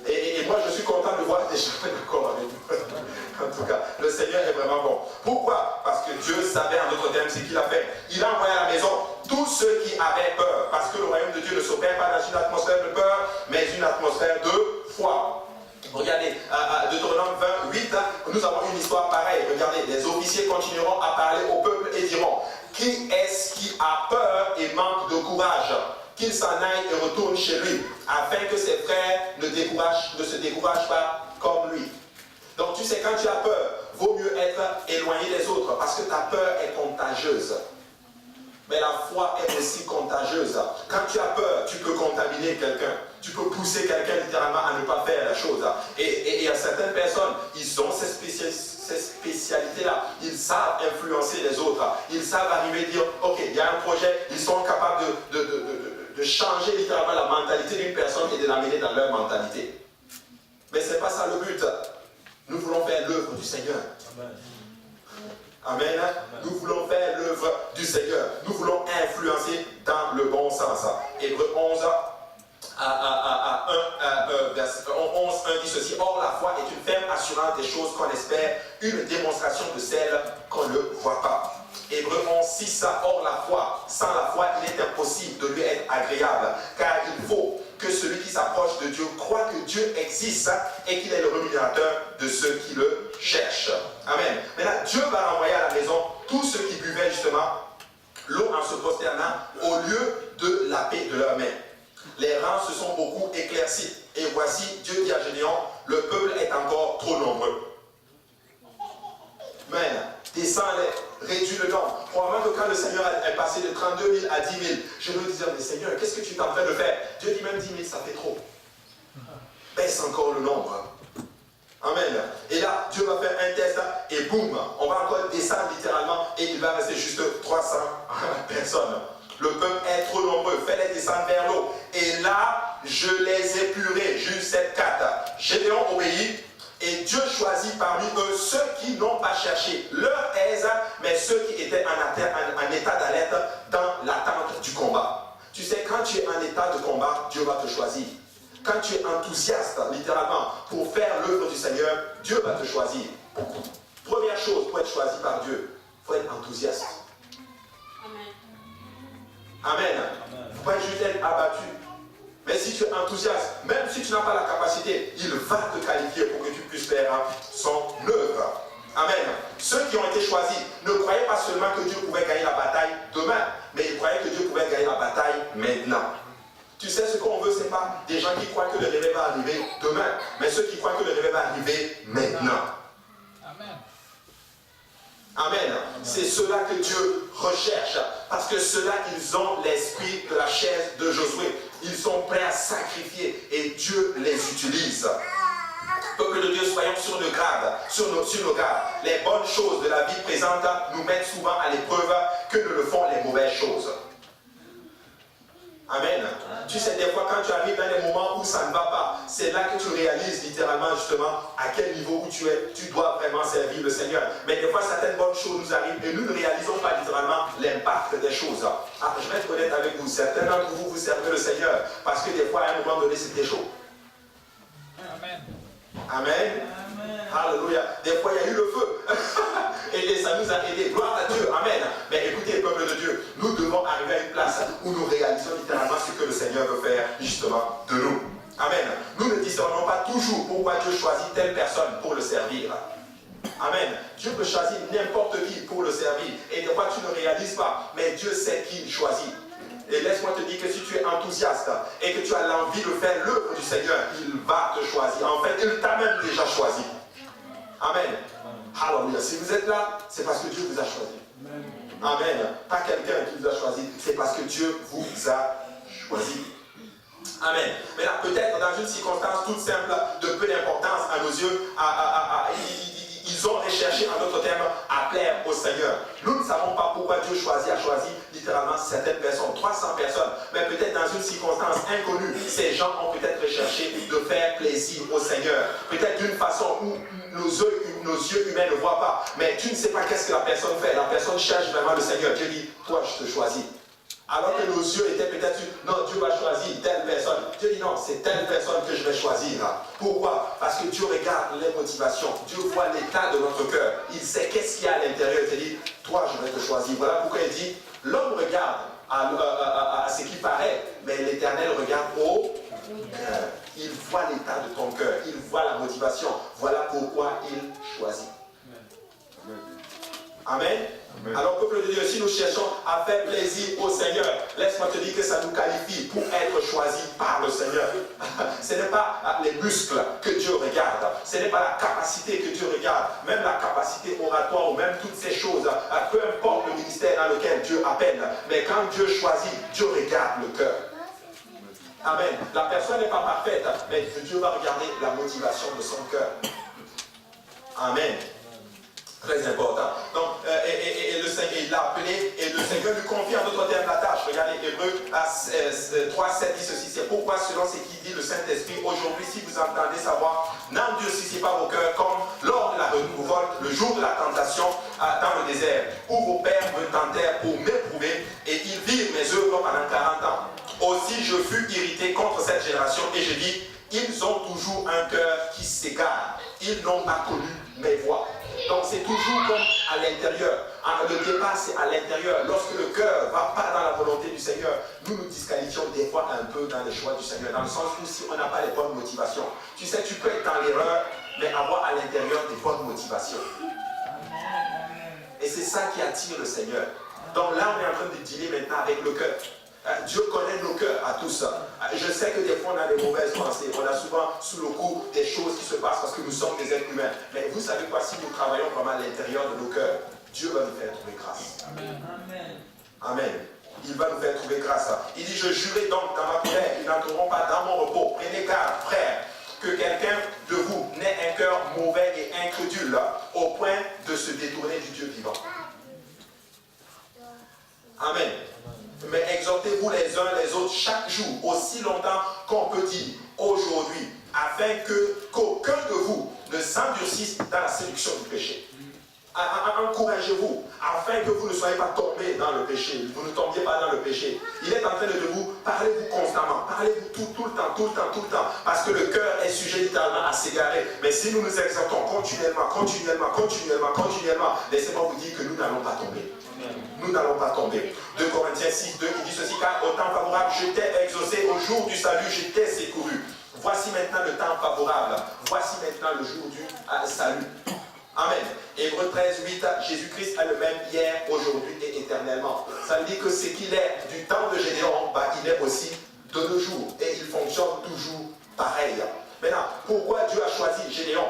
Et moi, je suis content de voir des gens d'accord avec vous. En tout cas, le Seigneur est vraiment bon. Pourquoi? Parce que Dieu savait en d'autres termes ce qu'il a fait. Il a envoyé à la maison tous ceux qui avaient peur. Parce parce que le royaume de Dieu ne s'opère pas dans une atmosphère de peur, mais une atmosphère de foi. Regardez, Deutéronome 28, nous avons une histoire pareille. Regardez, les officiers continueront à parler au peuple et diront: qui est-ce qui a peur et manque de courage? Qu'il s'en aille et retourne chez lui, afin que ses frères ne se découragent pas comme lui. Donc tu sais, quand tu as peur, vaut mieux être éloigné des autres, parce que ta peur est contagieuse. Mais la foi est aussi contagieuse. Quand tu as peur, tu peux contaminer quelqu'un. Tu peux pousser quelqu'un littéralement à ne pas faire la chose. Et il y a certaines personnes, ils ont ces spécialités-là. Ils savent influencer les autres. Ils savent arriver et dire, ok, il y a un projet, ils sont capables de changer littéralement la mentalité d'une personne et de l'amener dans leur mentalité. Mais ce n'est pas ça le but. Nous voulons faire l'œuvre du Seigneur. Amen. Amen. Nous voulons faire l'œuvre du Seigneur. Nous voulons influencer dans le bon sens. Hébreux 11, verset 11, 1 dit ceci: or la foi est une ferme assurance des choses qu'on espère, une démonstration de celles qu'on ne voit pas. Hébreux 11, 6, or la foi, sans la foi il est impossible de lui être agréable, car il faut que celui qui s'approche de Dieu croit que Dieu existe et qu'il est le rémunérateur de ceux qui le cherchent. Amen. Maintenant, Dieu va renvoyer à la maison tous ceux qui buvaient justement l'eau en se prosternant au lieu de la paix de leurs mains. Les rangs se sont beaucoup éclaircis. Et voici, Dieu dit à Gédéon, le peuple est encore trop nombreux. Amen. Descends-les, réduis le nombre. Probablement que quand le Seigneur est passé de 32 000 à 10 000, je me disais, mais Seigneur, qu'est-ce que tu es en train de faire? Dieu dit même 10 000, ça fait trop. Baisse encore le nombre. Amen. Et là, Dieu va faire un test et boum, on va encore descendre littéralement et il va rester juste 300 personnes. Le peuple est trop nombreux, fais-les descendre vers l'eau. Et là, je les ai purés. Juge 7,4. Gédéon obéit. Et Dieu choisit parmi eux ceux qui n'ont pas cherché leur aise, mais ceux qui étaient en état d'alerte dans l'attente du combat. Tu sais, quand tu es en état de combat, Dieu va te choisir. Quand tu es enthousiaste, littéralement, pour faire l'œuvre du Seigneur, Dieu va te choisir. Première chose, pour être choisi par Dieu, il faut être enthousiaste. Amen. Il ne faut pas juste être abattu. Mais si tu es enthousiaste, même si tu n'as pas la capacité, il va te qualifier pour que tu puisses faire son œuvre. Amen. Ceux qui ont été choisis ne croyaient pas seulement que Dieu pouvait gagner la bataille demain, mais ils croyaient que Dieu pouvait gagner la bataille maintenant. Tu sais, ce qu'on veut, ce n'est pas des gens qui croient que le réveil va arriver demain, mais ceux qui croient que le réveil va arriver maintenant. Amen. Amen. C'est cela que Dieu recherche. Parce que ceux-là, ils ont l'esprit de la chaise de Josué. Ils sont prêts à sacrifier et Dieu les utilise. Peuple de Dieu, soyons sur nos gardes, sur nos gardes. Les bonnes choses de la vie présente nous mettent souvent à l'épreuve que ne le font les mauvaises choses. Amen. Tu sais, des fois, quand tu arrives dans des moments où ça ne va pas, c'est là que tu réalises littéralement, justement, à quel niveau où tu es. Tu dois vraiment servir le Seigneur. Mais des fois, certaines bonnes choses nous arrivent et nous ne réalisons pas littéralement l'impact des choses. Ah, je vais être honnête avec vous. Certains d'entre vous, vous servez le Seigneur parce que des fois, à un moment donné, c'était chaud. Amen. Amen. Alléluia. Des fois, il y a eu le feu. et ça nous a aidés. Gloire à Dieu. Amen. Mais écoutez, peuple de Dieu, nous devons arriver à une place où nous réalisons littéralement ce que le Seigneur veut faire justement de nous. Amen. Nous ne discernons pas toujours pourquoi Dieu choisit telle personne pour le servir. Amen. Dieu peut choisir n'importe qui pour le servir. Et des fois, tu ne réalises pas. Mais Dieu sait qui il choisit. Et laisse-moi te dire que si tu es enthousiaste et que tu as l'envie de faire l'œuvre du Seigneur, il va te choisir. En fait, il t'a même déjà choisi. Amen. Alléluia. Si vous êtes là, c'est parce que Dieu vous a choisi. Amen. Pas quelqu'un qui vous a choisi, c'est parce que Dieu vous a choisi. Amen. Mais là, peut-être dans une circonstance toute simple, de peu d'importance à nos yeux, ils ont recherché, en d'autres termes, à plaire au Seigneur. Nous ne savons pas pourquoi Dieu a choisi littéralement certaines personnes, 300 personnes, mais peut-être dans une circonstance inconnue, ces gens ont peut-être recherché de faire plaisir au Seigneur. Peut-être d'une façon où nos yeux humains ne voient pas, mais tu ne sais pas qu'est-ce que la personne fait. La personne cherche vraiment le Seigneur. Dieu dit, toi je te choisis. Alors que nos yeux étaient peut-être, non, Dieu va choisir telle personne. Dieu dit non, c'est telle personne que je vais choisir. Pourquoi? Parce que Dieu regarde les motivations. Dieu voit l'état de notre cœur. Il sait qu'est-ce qu'il y a à l'intérieur. Il te dit, toi je vais te choisir. Voilà pourquoi il dit, l'homme regarde à ce qui paraît, mais l'Éternel regarde au cœur. Il voit l'état de ton cœur, il voit la motivation. Voilà pourquoi il choisit. Amen. Amen. Alors, peuple de Dieu, si nous cherchons à faire plaisir au Seigneur, laisse-moi te dire que ça nous qualifie pour être choisis par le Seigneur. Ce n'est pas les muscles que Dieu regarde, ce n'est pas la capacité que Dieu regarde, même la capacité oratoire ou même toutes ces choses, peu importe le ministère dans lequel Dieu appelle, mais quand Dieu choisit, Dieu regarde le cœur. Amen. La personne n'est pas parfaite, mais Dieu va regarder la motivation de son cœur. Amen. Très important. Donc, le Seigneur, il l'a appelé et le Seigneur lui confie en d'autres termes la tâche. Regardez, Hébreux 3, 7 dit ceci. C'est pourquoi, selon ce qu'il dit le Saint-Esprit, aujourd'hui, si vous entendez sa voix, n'endurcissez pas vos cœurs comme lors de la révolte, le jour de la tentation dans le désert, où vos pères me tentèrent pour m'éprouver et ils virent mes œuvres pendant 40 ans. Aussi, je fus irrité contre cette génération et je dis, ils ont toujours un cœur qui s'égare. Ils n'ont pas connu mes voies. Donc c'est toujours comme à l'intérieur. Le départ c'est à l'intérieur. Lorsque le cœur ne va pas dans la volonté du Seigneur, nous nous disqualifions des fois un peu dans les choix du Seigneur. Dans le sens où si on n'a pas les bonnes motivations. Tu sais, tu peux être dans l'erreur, mais avoir à l'intérieur des bonnes motivations. Et c'est ça qui attire le Seigneur. Donc là on est en train de dealer maintenant avec le cœur. Dieu connaît nos cœurs à tous. Je sais que des fois on a des mauvaises pensées. On a souvent sous le coup des choses qui se passent parce que nous sommes des êtres humains. Mais vous savez quoi, si nous travaillons vraiment à l'intérieur de nos cœurs, Dieu va nous faire trouver grâce. Amen. Amen. Il va nous faire trouver grâce. Il dit, je jurai donc dans ma colère, ils n'entreront pas dans mon repos. Prenez garde, frère, que quelqu'un de vous n'ait un cœur mauvais et incrédule au point de se détourner du Dieu vivant. Amen. Mais exhortez-vous les uns les autres chaque jour, aussi longtemps qu'on peut dire aujourd'hui, afin qu'aucun de vous ne s'endurcisse dans la séduction du péché. Encouragez-vous, afin que vous ne soyez pas tombés dans le péché, vous ne tombiez pas dans le péché. Il est en train de vous, parlez-vous constamment, parlez-vous tout le temps, parce que le cœur est sujet littéralement à s'égarer. Mais si nous nous exhortons continuellement, laissez-moi vous dire que nous n'allons pas tomber. Nous n'allons pas tomber. 2 Corinthiens 6, 2 qui dit ceci, car au temps favorable, je t'ai exaucé, au jour du salut, je t'ai secouru. Voici maintenant le temps favorable. Voici maintenant le jour du salut. Amen. Hébreux 13, 8, Jésus-Christ est le même hier, aujourd'hui et éternellement. Ça veut dire que ce qu'il est du temps de Gédéon, il est aussi de nos jours. Et il fonctionne toujours pareil. Maintenant, pourquoi Dieu a choisi Gédéon?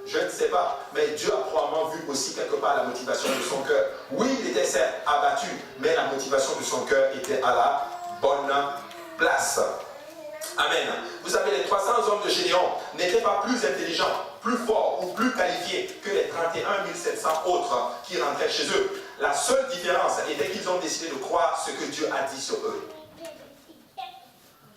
Je ne sais pas, mais Dieu a probablement vu aussi quelque part la motivation de son cœur. Oui, il était certes abattu, mais la motivation de son cœur était à la bonne place. Amen. Vous savez, les 300 hommes de Gédéon n'étaient pas plus intelligents, plus forts ou plus qualifiés que les 31 700 autres qui rentraient chez eux. La seule différence était qu'ils ont décidé de croire ce que Dieu a dit sur eux.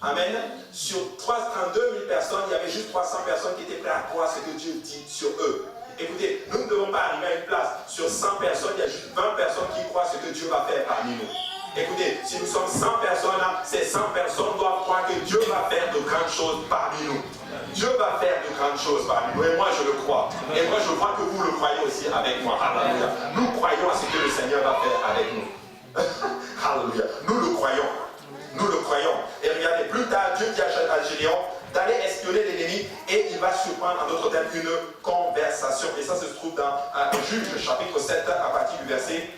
Amen. Sur 32 000 personnes, il y avait juste 300 personnes qui étaient prêtes à croire ce que Dieu dit sur eux. Écoutez, nous ne devons pas arriver à une place. Sur 100 personnes, il y a juste 20 personnes qui croient ce que Dieu va faire parmi nous. Écoutez, si nous sommes 100 personnes là, ces 100 personnes doivent croire que Dieu va faire de grandes choses parmi nous. Dieu va faire de grandes choses parmi nous. Et moi, je le crois. Et moi, je crois que vous le croyez aussi avec moi. Alléluia. Nous croyons à ce que le Seigneur va faire avec nous. Alléluia. Nous le croyons. Nous le croyons. Et regardez, plus tard, Dieu dit à Gédéon d'aller espionner l'ennemi et il va surprendre en d'autres termes une conversation. Et ça se trouve dans Juge chapitre 7 à partir du verset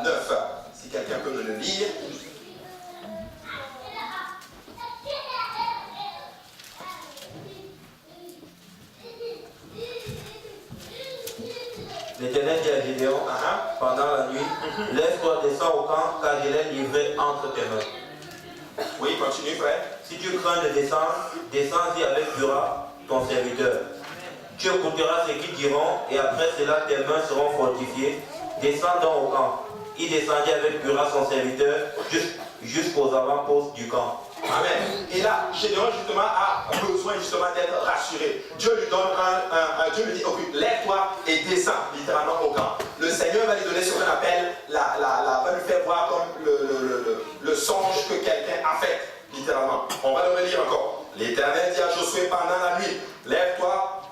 9. Si quelqu'un peut me le lire. L'Éternel dit à Gédéon, pendant la nuit, laisse-toi descendre au camp, car je l'ai livré entre tes mains. Oui, continue, frère. Si tu crains de descendre, descends-y avec Pura, ton serviteur. Tu écouteras ce qu'ils diront, et après cela, tes mains seront fortifiées. Descends donc au camp. Il descendit avec Pura, son serviteur, jusqu'aux avant-postes du camp. Amen. Et là, Gédéon justement a besoin justement d'être rassuré. Dieu lui donne Dieu lui dit, ok, lève-toi et descends littéralement au camp. Le Seigneur va lui donner ce qu'on appelle va lui faire voir comme le songe que quelqu'un a fait, littéralement. On va le relire encore. L'Éternel dit à Josué pendant la nuit, lève-toi,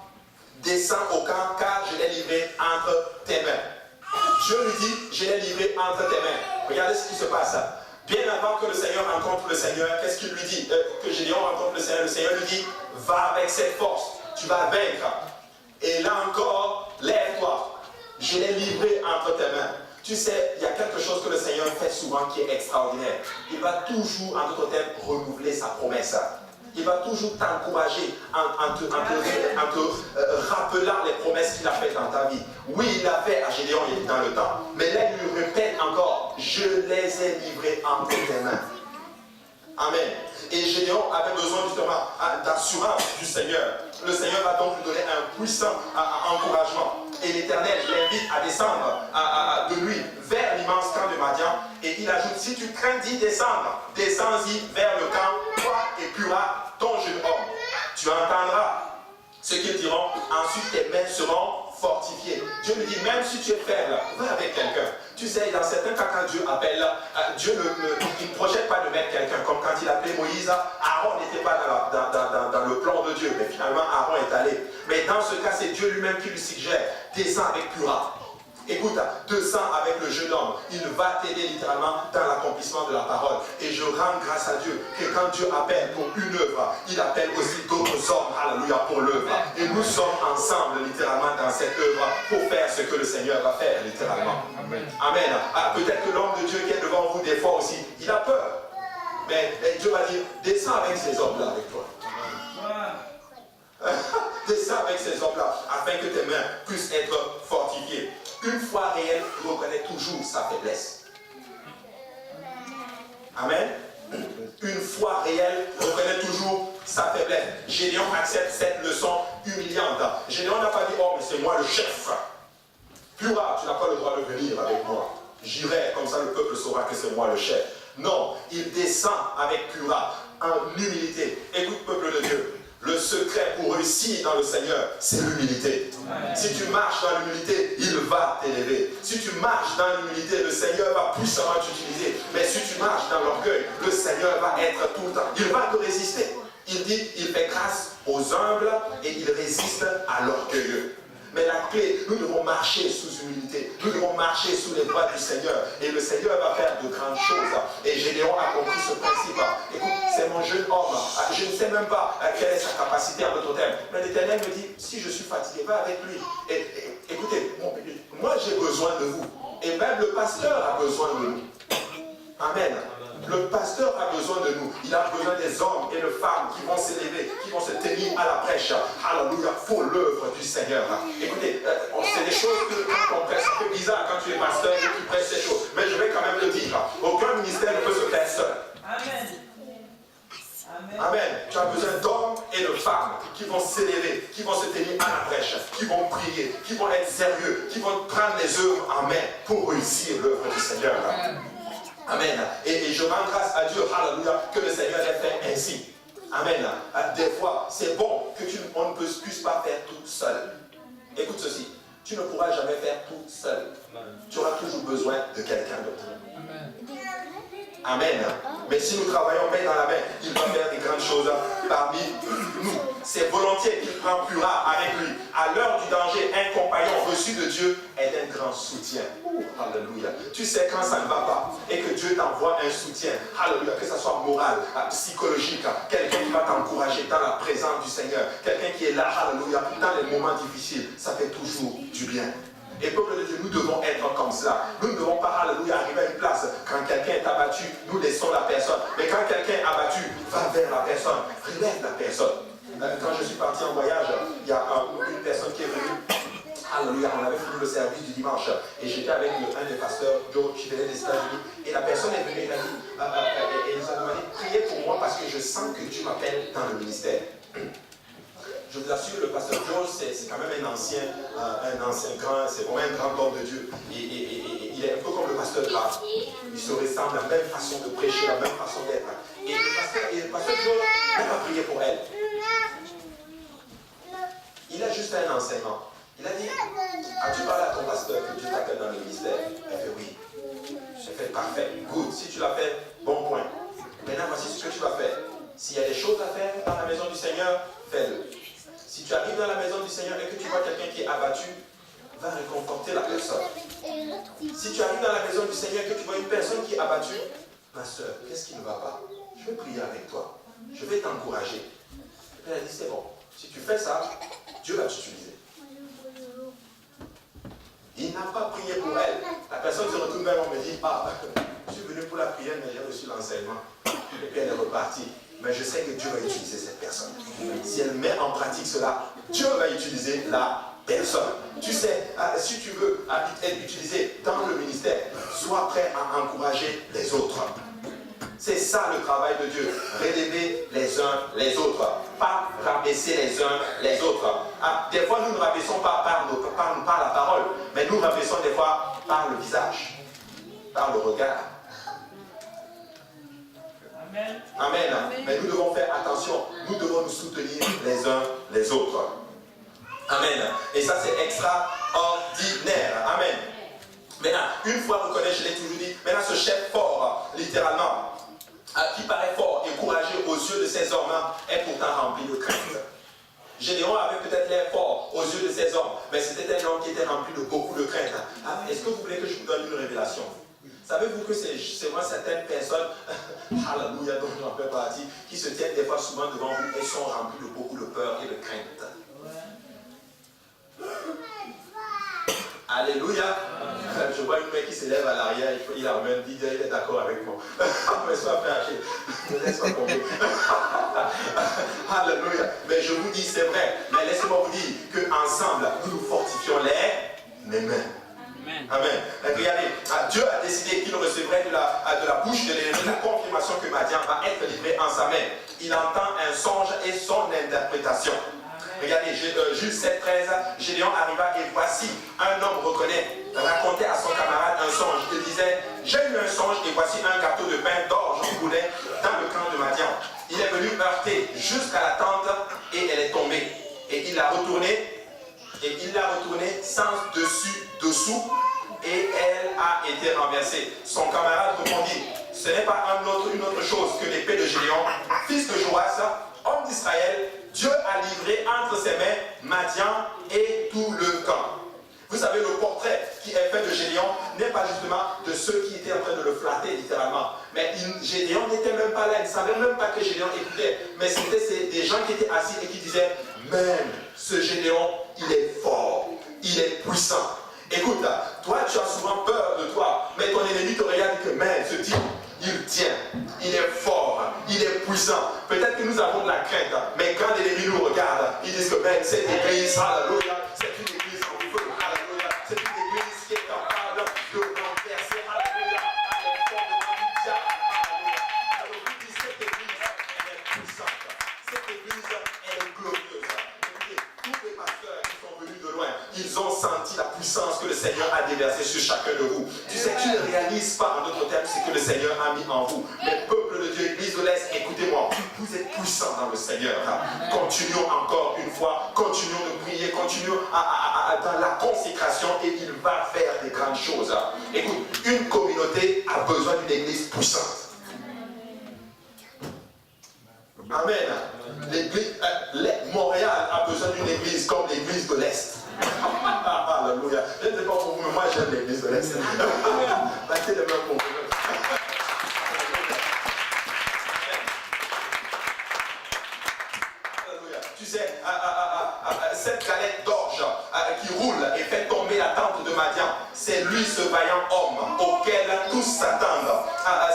descends au camp, car je l'ai livré entre tes mains. Dieu lui dit, je l'ai livré entre tes mains. Regardez ce qui se passe. Bien avant que le Seigneur rencontre le Seigneur, qu'est-ce qu'il lui dit? Que Gédéon rencontre le Seigneur lui dit, va avec cette force, tu vas vaincre. Et là encore, lève-toi, je l'ai livré entre tes mains. Tu sais, il y a quelque chose que le Seigneur fait souvent qui est extraordinaire. Il va toujours, en d'autres termes, renouveler sa promesse. Il va toujours t'encourager en te rappelant les promesses qu'il a faites dans ta vie. Oui, il l'a fait à Gédéon dans le temps, mais là il lui répète encore, je les ai livrés entre tes mains. Amen. Et Gédéon avait besoin justement d'assurance du Seigneur. Le Seigneur va donc lui donner un puissant encouragement. Et l'Éternel l'invite à descendre de lui vers l'immense camp de Madian. Et il ajoute, si tu crains d'y descendre, descends-y vers le camp, toi et Pura, ton jeune homme. Tu entendras ce qu'ils diront, ensuite tes mains seront fortifiées. Dieu lui dit, même si tu es faible, va avec quelqu'un. Tu sais, dans certains cas, quand Dieu appelle, Dieu ne projette pas de mettre quelqu'un. Comme quand il appelait Moïse, Aaron n'était pas dans le plan de Dieu, mais finalement Aaron est allé. Mais dans ce cas, c'est Dieu lui-même qui lui suggère, descends avec Pura. Écoute, descends avec le jeune homme. Il va t'aider littéralement dans l'accomplissement de la parole. Et je rends grâce à Dieu que quand Dieu appelle pour une œuvre, il appelle aussi d'autres hommes, alléluia, pour l'œuvre. Et nous sommes ensemble littéralement dans cette œuvre pour faire ce que le Seigneur va faire littéralement. Amen. Amen. Peut-être que l'homme de Dieu qui est devant vous des fois aussi, il a peur. Mais Dieu va dire, descends avec ces hommes-là avec toi. Descends avec ces hommes-là afin que tes mains puissent être fortifiées. Une foi réelle reconnaît toujours sa faiblesse. Amen. Une foi réelle reconnaît toujours sa faiblesse. Gédéon accepte cette leçon humiliante. Gédéon n'a pas dit, oh mais c'est moi le chef. Pura, tu n'as pas le droit de venir avec moi. J'irai, comme ça le peuple saura que c'est moi le chef. Non, il descend avec Pura en humilité. Écoute, peuple de Dieu. Le secret pour réussir dans le Seigneur, c'est l'humilité. Si tu marches dans l'humilité, il va t'élever. Si tu marches dans l'humilité, le Seigneur va puissamment t'utiliser. Mais si tu marches dans l'orgueil, le Seigneur va être tout le temps. Il va te résister. Il dit, il fait grâce aux humbles et il résiste à l'orgueilleux. Mais la clé, nous devons marcher sous humilité. Nous devons marcher sous les voies du Seigneur. Et le Seigneur va faire de grandes choses. Et Gédéon a compris ce principe. Écoute, c'est mon jeune homme. Je ne sais même pas quelle est sa capacité en d'autres termes. Mais l'Éternel me dit, si je suis fatigué, va avec lui. Écoutez, moi j'ai besoin de vous. Et même le pasteur a besoin de nous. Amen. Le pasteur a besoin de nous. Il a besoin des hommes et de femmes qui vont s'élever, qui vont se tenir à la prêche. Alléluia, pour l'œuvre du Seigneur. Écoutez, c'est des choses que quand on prêche, c'est un peu bizarre quand tu es pasteur et que tu prêches ces choses. Mais je vais quand même le dire. Aucun ministère ne peut se faire seul. Amen. Amen. Tu as besoin d'hommes et de femmes qui vont s'élever, qui vont se tenir à la prêche, qui vont prier, qui vont être sérieux, qui vont prendre les œuvres en main pour réussir l'œuvre du Seigneur. Amen. Et je rends grâce à Dieu, alléluia, que le Seigneur ait fait ainsi. Amen. Des fois, c'est bon que on ne puisse pas faire tout seul. Écoute ceci, tu ne pourras jamais faire tout seul. Tu auras toujours besoin de quelqu'un d'autre. Amen. Mais si nous travaillons main dans la main, il va faire des grandes choses parmi nous. C'est volontiers qu'il prend Pura avec lui. À l'heure du danger, un compagnon reçu de Dieu est un grand soutien. Alléluia. Tu sais quand ça ne va pas et que Dieu t'envoie un soutien. Alléluia. Que ce soit moral, psychologique, quelqu'un qui va t'encourager dans la présence du Seigneur. Quelqu'un qui est là, alléluia, dans les moments difficiles. Ça fait toujours du bien. Et peuple de Dieu, nous devons être comme cela. Nous ne devons pas, alléluia, arriver à une place. Quand quelqu'un est abattu, nous laissons la personne. Mais quand quelqu'un est abattu, va vers la personne. Relève la personne. Quand je suis parti en voyage, il y a une personne qui est venue. Alléluia, on avait fini le service du dimanche. Et j'étais avec un des pasteurs, Joe, qui venait des États-Unis. Et la personne est venue, elle a dit, et il nous a demandé, priez pour moi parce que je sens que Dieu m'appelle dans le ministère. Je vous assure, le pasteur Joe, c'est quand même un ancien grand, c'est vraiment un grand homme de Dieu. Et il est un peu comme le pasteur Grave. Il se ressemble à la même façon de prêcher, la même façon d'être. Et le pasteur Joe n'a pas prié pour elle. Il a juste fait un enseignement. Il a dit, as-tu parlé à ton pasteur que Dieu t'appelle dans le ministère? Elle fait oui. J'ai fait parfait. Good. Si tu l'as fait, bon point. Maintenant, voici ce que tu vas faire. S'il y a des choses à faire dans la maison du Seigneur, fais-le. Si tu arrives dans la maison du Seigneur et que tu vois quelqu'un qui est abattu, va réconforter la personne. Si tu arrives dans la maison du Seigneur et que tu vois une personne qui est abattue, ma soeur, qu'est-ce qui ne va pas? Je vais prier avec toi. Je vais t'encourager. Elle a dit, c'est bon. Si tu fais ça, Dieu va t'utiliser. Il n'a pas prié pour elle. La personne se retourne vers moi et me dit, ah, je suis venu pour la prière, mais j'ai reçu l'enseignement. Et puis elle est repartie. Mais je sais que Dieu va utiliser cette personne. Si elle met en pratique cela, Dieu va utiliser la personne. Tu sais, si tu veux être utilisé dans le ministère, sois prêt à encourager les autres. C'est ça le travail de Dieu. Relever les uns les autres. Pas rabaisser les uns les autres. Des fois, nous ne rabaissons pas par la parole, mais nous rabaissons des fois par le visage, par le regard. Amen. Amen. Mais nous devons faire attention. Nous devons nous soutenir les uns les autres. Amen. Et ça, c'est extraordinaire. Amen. Maintenant, une fois reconnaît, je l'ai toujours dit, maintenant ce chef fort, littéralement, qui paraît fort et courageux aux yeux de ces hommes, est pourtant rempli de crainte. Gédéon avait peut-être l'air fort aux yeux de ces hommes, mais c'était un homme qui était rempli de beaucoup de crainte. Est-ce que vous voulez que je vous donne une révélation? Savez-vous que c'est moi certaines personnes, alléluia, dont j'en fais partie, qui se tiennent des fois souvent devant vous et sont remplies de beaucoup de peur et de crainte. Alléluia. Je vois une mec qui s'élève à l'arrière, il a même dit, il est d'accord avec moi. Laisse-moi faire, ne laisse-moi tomber. Alléluia. Mais je vous dis, c'est vrai. Mais laissez-moi vous dire qu'ensemble, nous nous fortifions les mains. Amen. Regardez, Dieu a décidé qu'il recevrait de la bouche de l'ennemi la confirmation que Madian va être livré en sa main. Il entend un songe et son interprétation. Regardez, Jules 7,13, Gédéon arriva et voici, un homme racontait à son camarade un songe. Il disait, j'ai eu un songe et voici un gâteau de pain d'orge qui roulait dans le camp de Madian. Il est venu heurter jusqu'à la tente et elle est tombée. Et il l'a retournée sans dessous et elle a été renversée. Son camarade répondit, ce n'est pas une autre chose que l'épée de Gédéon, fils de Joas, homme d'Israël. Dieu a livré entre ses mains Madian et tout le camp. Vous savez, le portrait qui est fait de Gédéon n'est pas justement de ceux qui étaient en train de le flatter littéralement. Mais Gédéon n'était même pas là, il ne savait même pas que Gédéon écoutait. Mais c'était des gens qui étaient assis et qui disaient, même ce Gédéon, il est fort, il est puissant. Écoute, toi tu as souvent peur de toi, mais ton ennemi te regarde et dit que même ce type, il tient, il est fort, il est puissant. Peut-être que nous avons de la crainte, mais quand l'ennemi nous regarde, ils disent que même cette église, alléluia, c'est une église en feu, alléluia, c'est une église qui est capable de renverser, alléluia, les formes du diable, alléluia. Alors vous dites, cette église, elle est puissante, cette église, elle est glorieuse. Écoutez, tous les pasteurs qui sont venus de loin, ils ont senti la puissance que le Seigneur a déversée sur chacun de vous. Tu sais, tu ne réalises pas, en d'autres termes, ce que le Seigneur a mis en vous. Mais peuple de Dieu, Église de l'Est, écoutez-moi, vous êtes puissants dans le Seigneur. Continuons encore une fois, continuons de prier, continuons dans la consécration et il va faire des grandes choses. Écoute, une communauté a besoin d'une Église puissante. Amen. Montréal a besoin d'une Église comme l'Église de l'Est. Alléluia. Je ne sais pas pour vous, mais moi j'aime l'Église de l'Est. Battez les mains pour vous. Tu sais, cette galette d'orge qui roule et fait tomber la tente de Madian, c'est lui ce vaillant homme auquel tous s'attendent.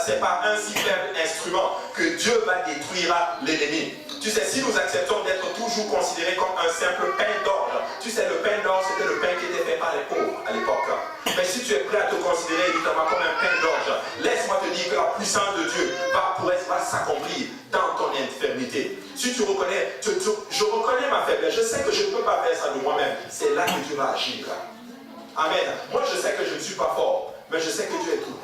C'est par un si faible instrument que Dieu va détruire l'ennemi. Tu sais, si nous acceptons d'être toujours considérés comme un simple pain d'orge, tu sais, le pain d'orge, c'était le pain qui était fait par les pauvres à l'époque. Mais si tu es prêt à te considérer évidemment comme un pain d'orge, laisse-moi te dire que la puissance de Dieu va s'accomplir dans ton infirmité. Si tu reconnais, je reconnais ma faiblesse, je sais que je ne peux pas faire ça de moi-même. C'est là que Dieu va agir. Amen. Moi, je sais que je ne suis pas fort, mais je sais que Dieu est tout.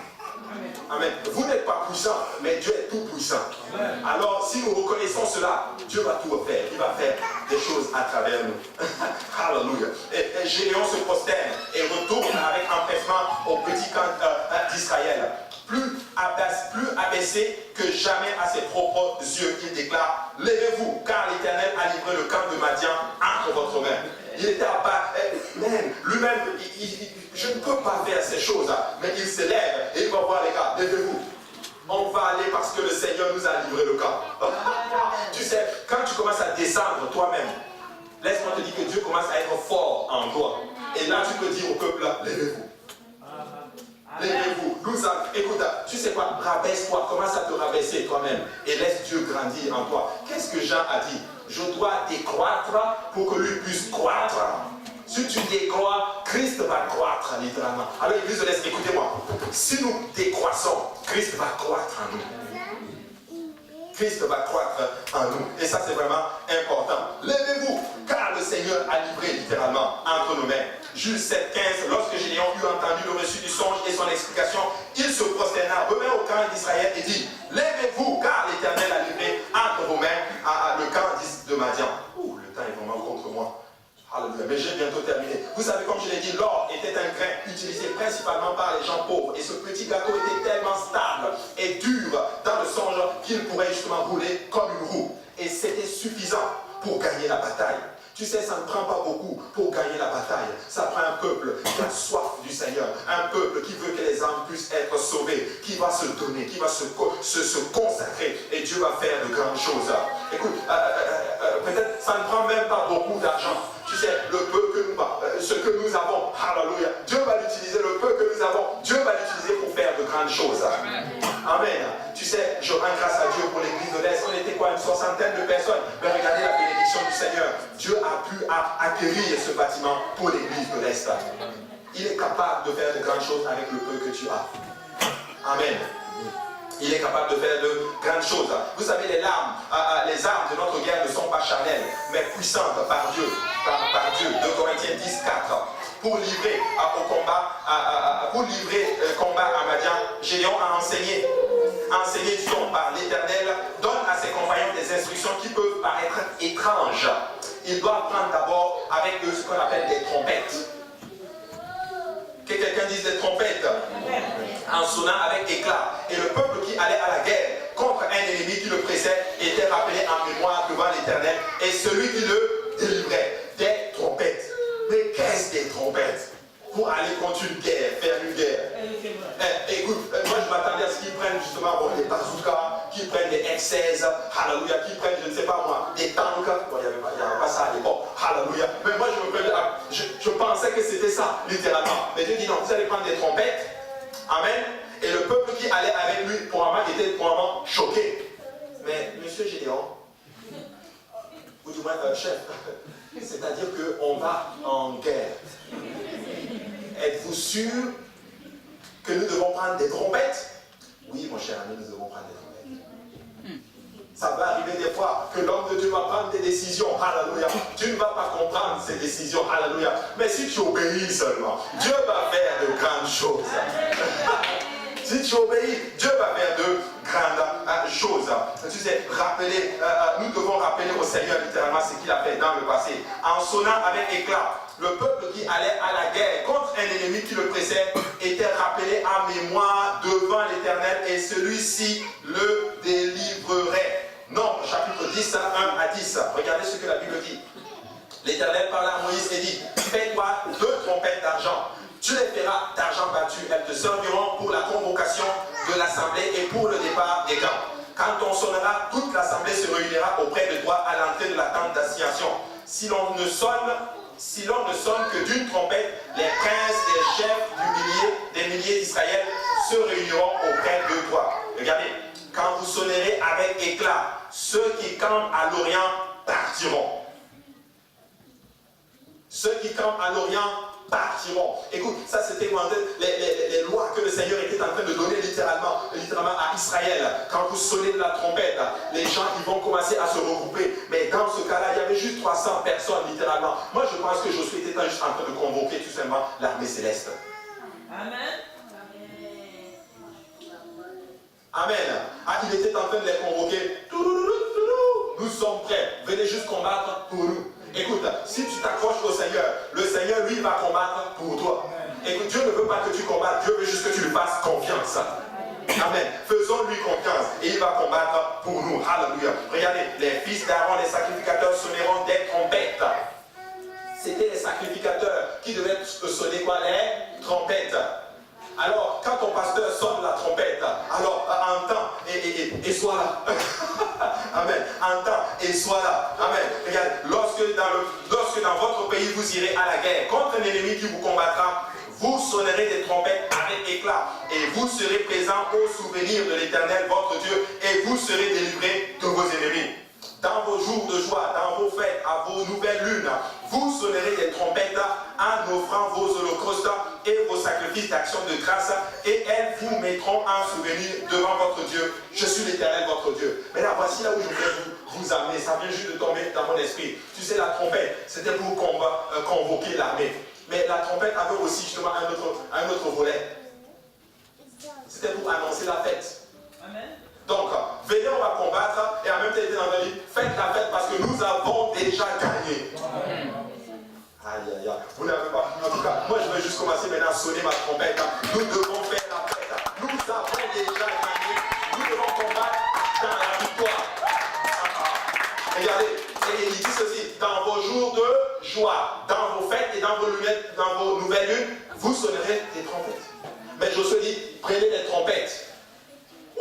Amen. Vous n'êtes pas puissant, mais Dieu est tout puissant. Alors, si nous reconnaissons cela, Dieu va tout refaire. Il va faire des choses à travers nous. Alléluia. Et Gédéon se prosterne et retourne avec empressement au petit camp d'Israël. Plus abaissé que jamais à ses propres yeux, il déclare, levez-vous, car l'Éternel a livré le camp de Madian entre votre main. Il était à bas, lui-même, je ne peux pas faire ces choses, mais il se lève et il va voir les gars, levez-vous. On va aller parce que le Seigneur nous a livré le camp. Tu sais, quand tu commences à descendre toi-même, laisse-moi te dire que Dieu commence à être fort en toi. Et là, tu peux dire au peuple, levez-vous. Levez-vous. Écoute, tu sais quoi, rabaisse-toi, commence à te rabaisser toi-même et laisse Dieu grandir en toi. Qu'est-ce que Jean a dit? Je dois décroître pour que lui puisse croître. Si tu décroît, Christ va croître littéralement. Alors l'église de l'Est, écoutez-moi. Si nous décroissons, Christ va croître en nous. Christ va croître en nous. Et ça c'est vraiment important. Levez-vous, car le Seigneur a livré littéralement entre nos mains. Jules 7,15, lorsque Gédéon eut entendu le reçu du songe et son explication, il se prosterna, revint au camp d'Israël et dit, levez-vous, car l'Éternel a livré entre vos mains le camp de Madian. Le temps est vraiment contre moi. Alléluia. Mais j'ai bientôt terminé. Vous savez, comme je l'ai dit, l'or était un grain utilisé principalement par les gens pauvres. Et ce petit gâteau était tellement stable et dur dans le songe qu'il pourrait justement rouler comme une roue. Et c'était suffisant pour gagner la bataille. Tu sais, ça ne prend pas beaucoup pour gagner la bataille. Ça prend un peuple qui a soif du Seigneur. Un peuple qui veut que les âmes puissent être sauvées. Qui va se donner, qui va se consacrer. Et Dieu va faire de grandes choses. Écoute, peut-être ça ne prend même pas beaucoup d'argent. Tu sais, le peu que ce que nous avons, alléluia, Dieu va l'utiliser, le peu que nous avons, Dieu va l'utiliser pour faire de grandes choses. Amen. Tu sais, je rends grâce à Dieu pour l'église de l'Est. On était quoi, une soixantaine de personnes. Mais regardez la bénédiction du Seigneur. Dieu a pu acquérir ce bâtiment pour l'église de l'Est. Il est capable de faire de grandes choses avec le peu que tu as. Amen. Il est capable de faire de grandes choses. Vous savez, les armes de notre guerre ne sont pas charnelles, mais puissantes par Dieu. Par Dieu. 2 Corinthiens 10, 4. Pour livrer au combat, combat à Madian, Gédéon a enseigné disons, par l'Éternel, donne à ses compagnons des instructions qui peuvent paraître étranges. Ils doivent prendre d'abord avec eux ce qu'on appelle des trompettes. Que quelqu'un dise des trompettes. En sonnant avec éclat. Et le peuple qui allait à la guerre contre un ennemi qui le précède était rappelé en mémoire devant l'Éternel. Et celui qui le délivrait, des trompettes. Mais qu'est-ce des trompettes? Pour aller contre une guerre, faire une guerre. Écoute, moi je m'attendais à ce qu'ils prennent justement des bazookas, qu'ils prennent des F-16, alléluia, qu'ils prennent, je ne sais pas moi, des tanks. Bon, il n'y avait pas ça à l'époque, alléluia. Mais moi je pensais que c'était ça, littéralement. Mais Dieu dit non, vous allez prendre des trompettes. Amen. Et le peuple qui allait avec lui, probablement, était probablement choqué. Mais monsieur Gédéon, ou du moins chef, c'est-à-dire qu'on va en guerre. Êtes-vous sûr que nous devons prendre des trompettes? Oui, mon cher ami, nous devons prendre des trompettes. Ça va arriver des fois que l'homme de Dieu va prendre des décisions, alléluia. Tu ne vas pas comprendre ces décisions, alléluia. Mais si tu obéis seulement, Dieu va faire de grandes choses. Si tu obéis, Dieu va faire de grandes choses. Tu sais, nous devons rappeler au Seigneur littéralement ce qu'il a fait dans le passé. En sonnant avec éclat, le peuple qui allait à la guerre contre un ennemi qui le précède était rappelé en mémoire devant l'Éternel et celui-ci le délivrerait. Nombre chapitre 10, 1 à 10. Regardez ce que la Bible dit. L'Éternel parla à Moïse et dit, fais-toi 2 trompettes d'argent. Tu les feras d'argent battu. Elles te serviront pour la convocation de l'assemblée et pour le départ des camps. Quand on sonnera, toute l'assemblée se réunira auprès de toi à l'entrée de la tente d'assignation. Si l'on ne sonne que d'une trompette, les princes, les chefs des milliers d'Israël se réuniront auprès de toi. Regardez, quand vous sonnerez avec éclat, ceux qui campent à l'Orient partiront. Ceux qui campent à l'Orient partiront. Écoute, ça c'était les lois que le Seigneur était en train de donner littéralement à Israël. Quand vous sonnez de la trompette, les gens ils vont commencer à se regrouper. Mais dans ce cas-là, il y avait juste 300 personnes littéralement. Moi je pense que Josué était juste en train de convoquer tout simplement l'armée céleste. Amen. Amen. Il était en train de les convoquer. Nous sommes prêts. Venez juste combattre pour nous. Écoute, si tu t'accroches au Seigneur, le Seigneur, lui, va combattre pour toi. Écoute, Dieu ne veut pas que tu combattes, Dieu veut juste que tu lui fasses confiance. Amen. Faisons-lui confiance et il va combattre pour nous. Alléluia. Regardez, les fils d'Aaron, les sacrificateurs sonneront des trompettes. C'était les sacrificateurs qui devaient sonner quoi? Les trompettes. Alors, quand ton pasteur sonne la trompette, alors entends et sois là. Amen. Entends et sois là. Amen. Regarde, lorsque dans votre pays vous irez à la guerre contre un ennemi qui vous combattra, vous sonnerez des trompettes avec éclat et vous serez présents au souvenir de l'Éternel votre Dieu et vous serez délivrés de vos ennemis. Dans vos jours de joie, dans vos fêtes, à vos nouvelles lunes, vous sonnerez des trompettes en offrant vos holocaustes et vos sacrifices d'action de grâce et elles vous mettront en souvenir devant votre Dieu. Je suis l'Éternel votre Dieu. Mais là, voici là où je voulais vous amener. Ça vient juste de tomber dans mon esprit. Tu sais, la trompette, c'était pour convoquer l'armée. Mais la trompette avait aussi justement un autre volet. C'était pour annoncer la fête. Amen. Donc, venez, on va combattre et en même temps, il était dans le livre, faites la fête parce que nous avons déjà gagné. Amen. Aïe, aïe, aïe. Vous n'avez pas. En tout cas, moi, je vais juste commencer maintenant à sonner ma trompette. Nous devons faire la fête. Nous avons déjà gagné. Nous devons combattre dans la victoire. Regardez, il dit ceci, dans vos jours de joie, dans vos fêtes et dans vos nouvelles lunes, vous sonnerez des trompettes. Mais Josué dit, prenez des trompettes.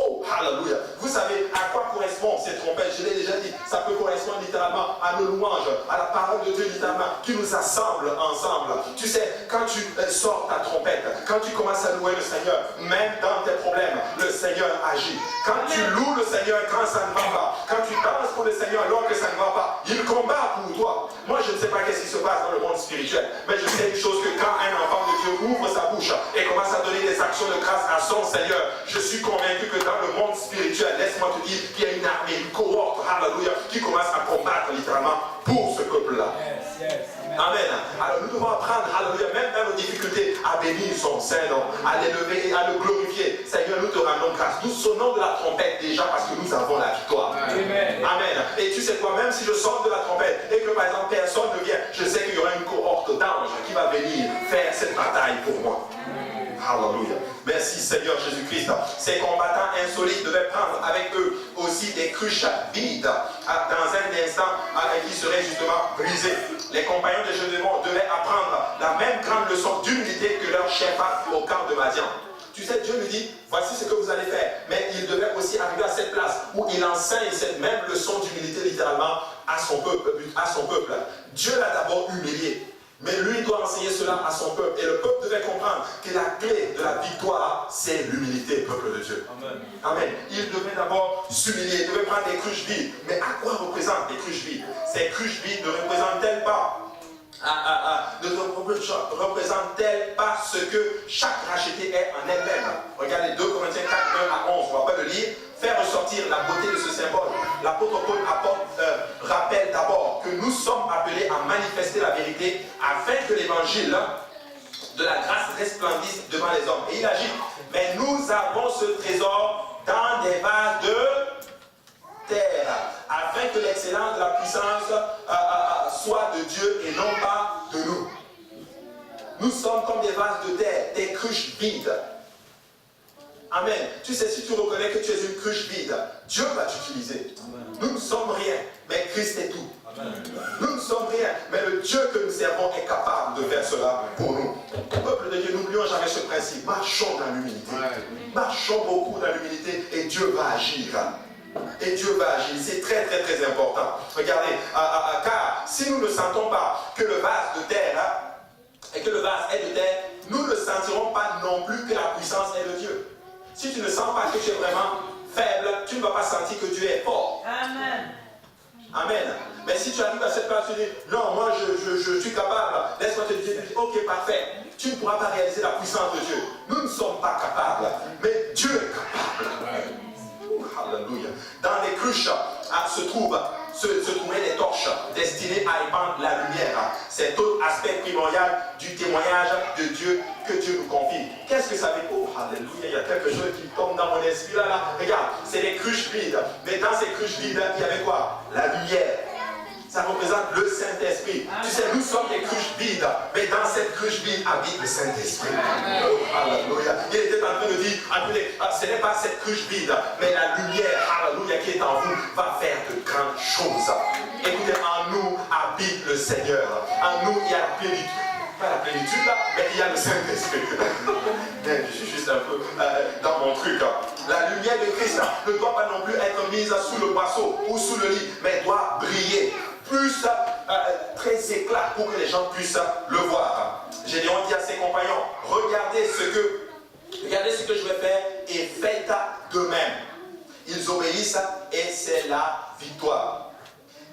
Oh, alléluia. Vous savez à quoi correspondent ces trompettes? Je l'ai déjà dit, ça peut correspondre littéralement à nos louanges, à la parole de Dieu littéralement, qui nous assemble ensemble. Tu sais, quand tu sors ta trompette, quand tu commences à louer le Seigneur, même dans tes problèmes, le Seigneur agit. Quand tu loues le Seigneur quand ça ne va pas, quand tu danses pour le Seigneur alors que ça ne va pas, il combat pour toi. Moi, je ne sais pas qu'est-ce qui se passe dans le monde spirituel, mais je sais une chose, que quand un enfant de Dieu ouvre sa bouche et commence à donner des actions de grâce à son Seigneur, je suis convaincu que dans le monde spirituel, laisse-moi te dire qu'il y a une armée, une cohorte, hallelujah, qui commence à combattre littéralement pour ce peuple-là. Amen. Alors nous devons apprendre, hallelujah, même dans nos difficultés, à bénir son Saint-Nom, à l'élever et à le glorifier. Seigneur, nous te rendons grâce. Nous sonnons de la trompette déjà parce que nous avons la victoire. Amen. Amen. Et tu sais quoi, même si je sonne de la trompette et que par exemple personne ne vient, je sais qu'il y aura une cohorte d'anges qui va venir faire cette bataille pour moi. Alléluia. Merci Seigneur Jésus-Christ. Ces combattants insolites devaient prendre avec eux aussi des cruches vides dans un instant qui seraient justement brisées. Les compagnons de Gédéon devaient apprendre la même grande leçon d'humilité que leur chef au camp de Madian. Tu sais, Dieu lui dit, voici ce que vous allez faire. Mais il devait aussi arriver à cette place où il enseigne cette même leçon d'humilité littéralement à son peuple. Dieu l'a d'abord humilié. Mais lui doit enseigner cela à son peuple. Et le peuple devait comprendre que la clé de la victoire, c'est l'humilité, peuple de Dieu. Amen. Amen. Il devait d'abord s'humilier, il devait prendre des cruches vides. Mais à quoi représentent les cruches vides? Ces cruches vides ne représentent-elles pas représente-t-elle pas ce que chaque racheté est en elle-même? Regardez 2 Corinthiens 4, 1 à 11, on ne va pas le lire. Faire ressortir la beauté de ce symbole. L'apôtre Paul rappelle d'abord que nous sommes appelés à manifester la vérité afin que l'évangile de la grâce resplendisse devant les hommes. Et il agit. Mais nous avons ce trésor dans des vases de terre, afin que l'excellence de la puissance soit de Dieu et non pas de nous. Nous sommes comme des vases de terre, des cruches vides. Amen. Tu sais, si tu reconnais que tu es une cruche vide, Dieu va t'utiliser. Nous ne sommes rien, mais Christ est tout. Amen. Nous ne sommes rien, mais le Dieu que nous servons est capable de faire cela pour nous. Peuple de Dieu, n'oublions jamais ce principe. Marchons dans l'humilité. Marchons beaucoup dans l'humilité et Dieu va agir. Et Dieu va agir. C'est très très très important. Regardez, car si nous ne sentons pas que le vase de terre et que le vase est de terre, nous ne sentirons pas non plus que la puissance est de Dieu. Si tu ne sens pas que tu es vraiment faible, tu ne vas pas sentir que Dieu est fort. Amen. Amen. Mais si tu arrives à cette place, tu dis, non, moi je suis capable, laisse-moi te dire, ok, parfait. Tu ne pourras pas réaliser la puissance de Dieu. Nous ne sommes pas capables, mais Dieu est capable. Alléluia. Dans les cruches se trouvaient des torches destinées à épandre la lumière. C'est tout aspect primordial du témoignage de Dieu que Dieu nous confie. Qu'est-ce que ça veut dire? Oh, alléluia, il y a quelque chose qui tombe dans mon esprit là. Regarde, c'est des cruches vides. Mais dans ces cruches vides, il y avait quoi? La lumière. Ça représente le Saint-Esprit. Tu sais, nous sommes des cruches vides, mais dans cette cruche vide habite le Saint-Esprit. Oh, alléluia. Il était en train de dire, ce n'est pas cette cruche vide, mais la lumière, alléluia, qui est en vous, va faire de grandes choses. Écoutez, en nous habite le Seigneur. En nous, il y a la plénitude. Pas la plénitude là, mais il y a le Saint-Esprit. Je suis juste un peu dans mon truc. La lumière de Christ ne doit pas non plus être mise sous le boisseau ou sous le lit, mais doit briller. Plus très éclat pour que les gens puissent le voir. Gédéon dit à ses compagnons, regardez ce que je vais faire et faites de même. Ils obéissent et c'est la victoire.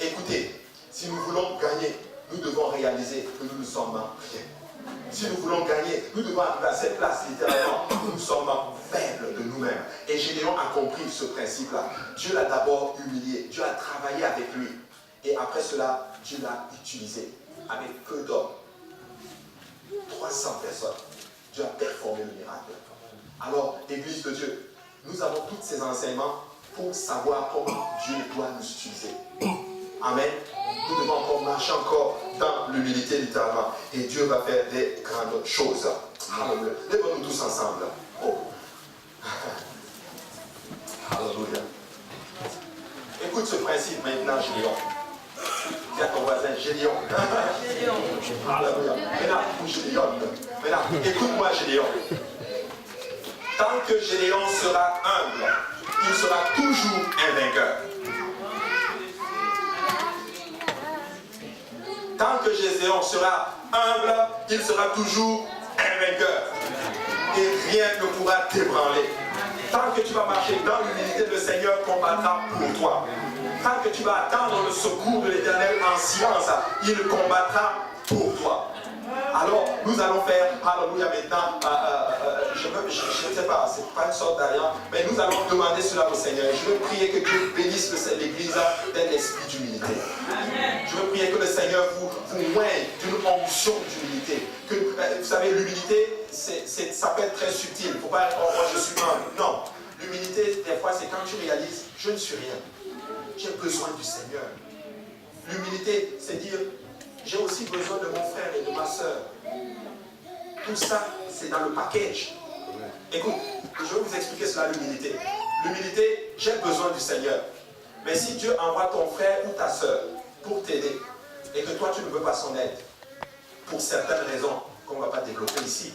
Écoutez, si nous voulons gagner, nous devons réaliser que nous ne sommes rien. Si nous voulons gagner, nous devons arriver à cette place littéralement où nous sommes faibles de nous-mêmes. Et Gédéon a compris ce principe-là. Dieu l'a d'abord humilié, Dieu a travaillé avec lui. Et après cela, Dieu l'a utilisé avec peu d'hommes. 300 personnes. Dieu a performé le miracle. Alors, Église de Dieu, nous avons tous ces enseignements pour savoir comment Dieu doit nous utiliser. Amen. Nous devons encore marcher encore dans l'humilité littéralement. Et Dieu va faire des grandes choses. Alléluia. Lèvons-nous tous ensemble. Oh. Alléluia. Écoute ce principe maintenant, Gédéon. Dis à ton voisin, Gédéon. Alléluia. Maintenant, écoute-moi, Gédéon. Tant que Gédéon sera humble, il sera toujours un vainqueur. Tant que Gédéon sera humble, il sera toujours un vainqueur. Et rien ne pourra t'ébranler. Tant que tu vas marcher dans l'humilité, le Seigneur combattra pour toi. Tant que tu vas attendre le secours de l'Éternel en silence, il combattra pour toi. Alors, nous allons faire, alléluia, maintenant, je ne sais pas, c'est pas une sorte d'alliance, mais nous allons demander cela au Seigneur. Je veux prier que Dieu bénisse l'Église d'un esprit d'humilité. Je veux prier que le Seigneur vous oigne d'une onction d'humilité. Vous savez, l'humilité, ça peut être très subtil. Il ne faut pas être, oh, moi je suis humble. Non, l'humilité, des fois, c'est quand tu réalises, je ne suis rien. J'ai besoin du Seigneur. L'humilité, c'est dire, j'ai aussi besoin de mon frère et de ma soeur. Tout ça, c'est dans le package. Écoute, je vais vous expliquer cela, l'humilité. L'humilité, j'ai besoin du Seigneur. Mais si Dieu envoie ton frère ou ta soeur pour t'aider, et que toi, tu ne veux pas son aide, pour certaines raisons qu'on ne va pas développer ici,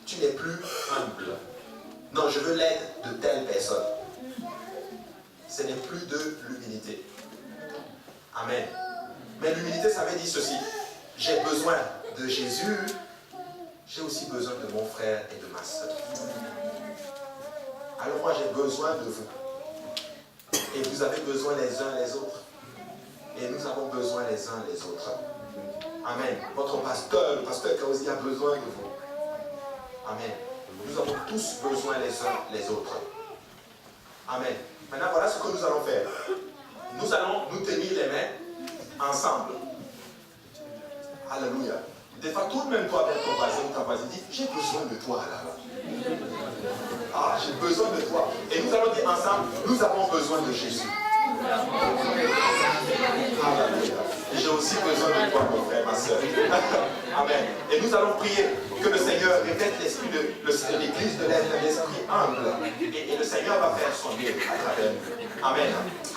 tu n'es plus humble. Non, je veux l'aide de telle personne. Ce n'est plus de l'humilité. Amen. Mais l'humilité, ça veut dire ceci. J'ai besoin de Jésus, j'ai aussi besoin de mon frère et de ma soeur. Alors moi, j'ai besoin de vous. Et vous avez besoin les uns les autres. Et nous avons besoin les uns les autres. Amen. Votre pasteur, le pasteur Kaosi a besoin de vous. Amen. Nous avons tous besoin les uns les autres. Amen. Maintenant, voilà ce que nous allons faire. Nous allons nous tenir les mains ensemble. Alléluia. Des fois, tout de même toi avec ton voisin ou ta voisine dit, j'ai besoin de toi là. Ah, j'ai besoin de toi. Et nous allons dire ensemble, nous avons besoin de Jésus. Alléluia. J'ai aussi besoin de toi, mon frère, ma soeur. Amen. Et nous allons prier que le Seigneur répète l'esprit de l'Église de l'esprit humble. Et le Seigneur va faire son mieux à travers nous. Amen.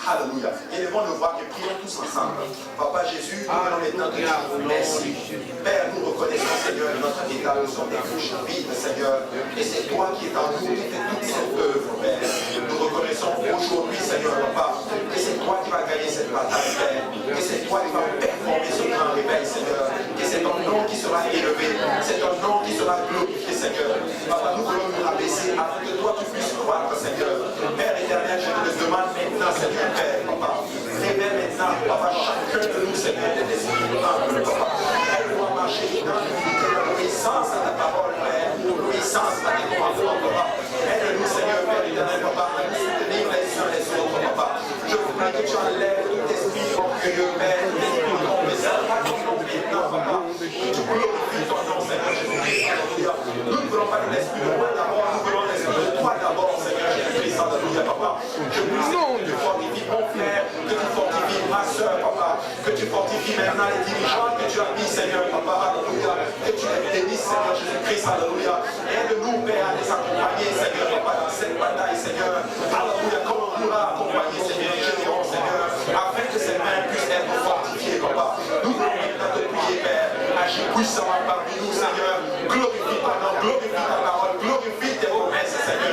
Alléluia. Élevons nos voix et prions tous ensemble. Papa Jésus, nous venons maintenant te dire merci. Père, nous reconnaissons, Seigneur, notre état, nous sommes des couches vides, Seigneur. Et c'est toi qui es en nous, qui fais toute cette œuvre, Père. Nous reconnaissons aujourd'hui, Seigneur, Papa, que c'est toi qui vas gagner cette bataille, Père. Que c'est toi qui vas performer ce grand réveil, Seigneur. Que c'est ton nom qui sera élevé. C'est ton nom qui sera glorifié, Seigneur. Papa, nous voulons nous rabaisser afin que toi tu puisses croître, Seigneur. Père éternel, je te demande maintenant, Seigneur, Père, Papa. Révèle maintenant, Papa, chacun de nous, Seigneur, de l'esprit humble, Papa. Aide-moi à marcher dans l'unité, dans l'obéissance à ta parole, Père. L'obéissance à tes commandements, Papa. Aide-nous, Seigneur, Père éternel, Papa, à nous soutenir les uns les autres, Papa. Je vous prie que tu enlèves tout esprit orgueilleux, Père, tout esprit de compétition, maintenant, Papa. Tu glorifies ton nom, Seigneur Jésus-Christ. Nous ne voulons pas de l'esprit de moi d'abord, nous voulons l'esprit de toi d'abord, Seigneur Jésus-Christ. Alléluia, Papa. Je prie, Seigneur, que tu fortifies mon frère, que tu fortifies ma soeur, Papa. Que tu fortifies maintenant les dirigeants que tu as mis, Seigneur, Papa. Alléluia. Que tu les bénisses, Seigneur Jésus-Christ. Alléluia. Aide-nous, Père, à les accompagner, Seigneur, Papa, dans cette bataille, Seigneur. Alléluia. Comme on pourra accompagner, Seigneur, Gédéon, Seigneur, afin que ses mains puissent être fortifiées, Papa. Nous voulons maintenant te prier, Père. Agis puissamment parmi nous, Seigneur. Glorifie ton nom, glorifie ta parole, glorifie tes promesses, Seigneur.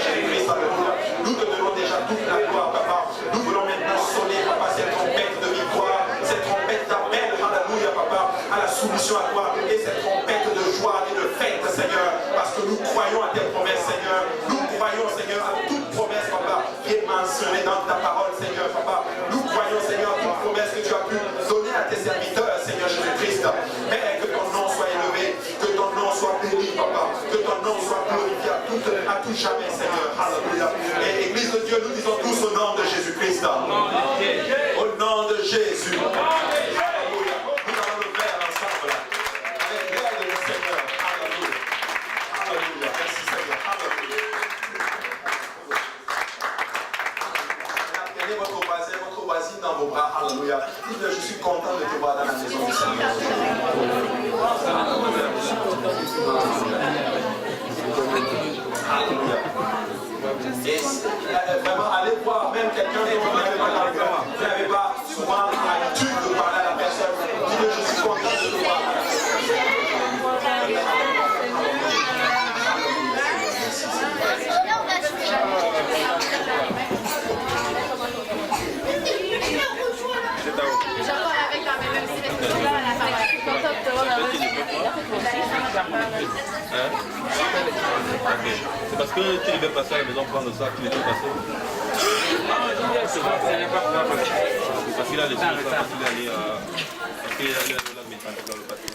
cette trompette de joie et de fête, Seigneur, parce que nous croyons à tes promesses, Seigneur. Nous croyons, Seigneur, à toute promesse, Papa, qui est mentionnée dans ta parole, Seigneur, Papa. Nous croyons, Seigneur, à toute promesse que tu as pu donner à tes serviteurs, Seigneur Jésus-Christ. Père, que ton nom soit élevé, que ton nom soit béni, Papa, que ton nom soit glorifié à tout jamais, Seigneur. Alléluia. Et Église de Dieu, nous disons tous au nom de Jésus-Christ. Au nom de Jésus. Alléluia. Nous allons le faire ensemble avec l'aide du Seigneur. Alléluia. Alléluia. Merci, Seigneur. Alléluia. Prenez votre voisine dans vos bras. Alléluia. Dites-le, je suis content de te voir dans la maison du Seigneur. Alléluia. Et vraiment, allez voir même quelqu'un dont vous n'avez pas souvent l'habitude de parler à la personne. Dites-le, je suis content de te voir. C'est parce que tu devais passer à la maison prendre ça, tu n'étais pas passé. Parce qu'il a laissé le temps, parce qu'il est allé à la maison, dans le passé.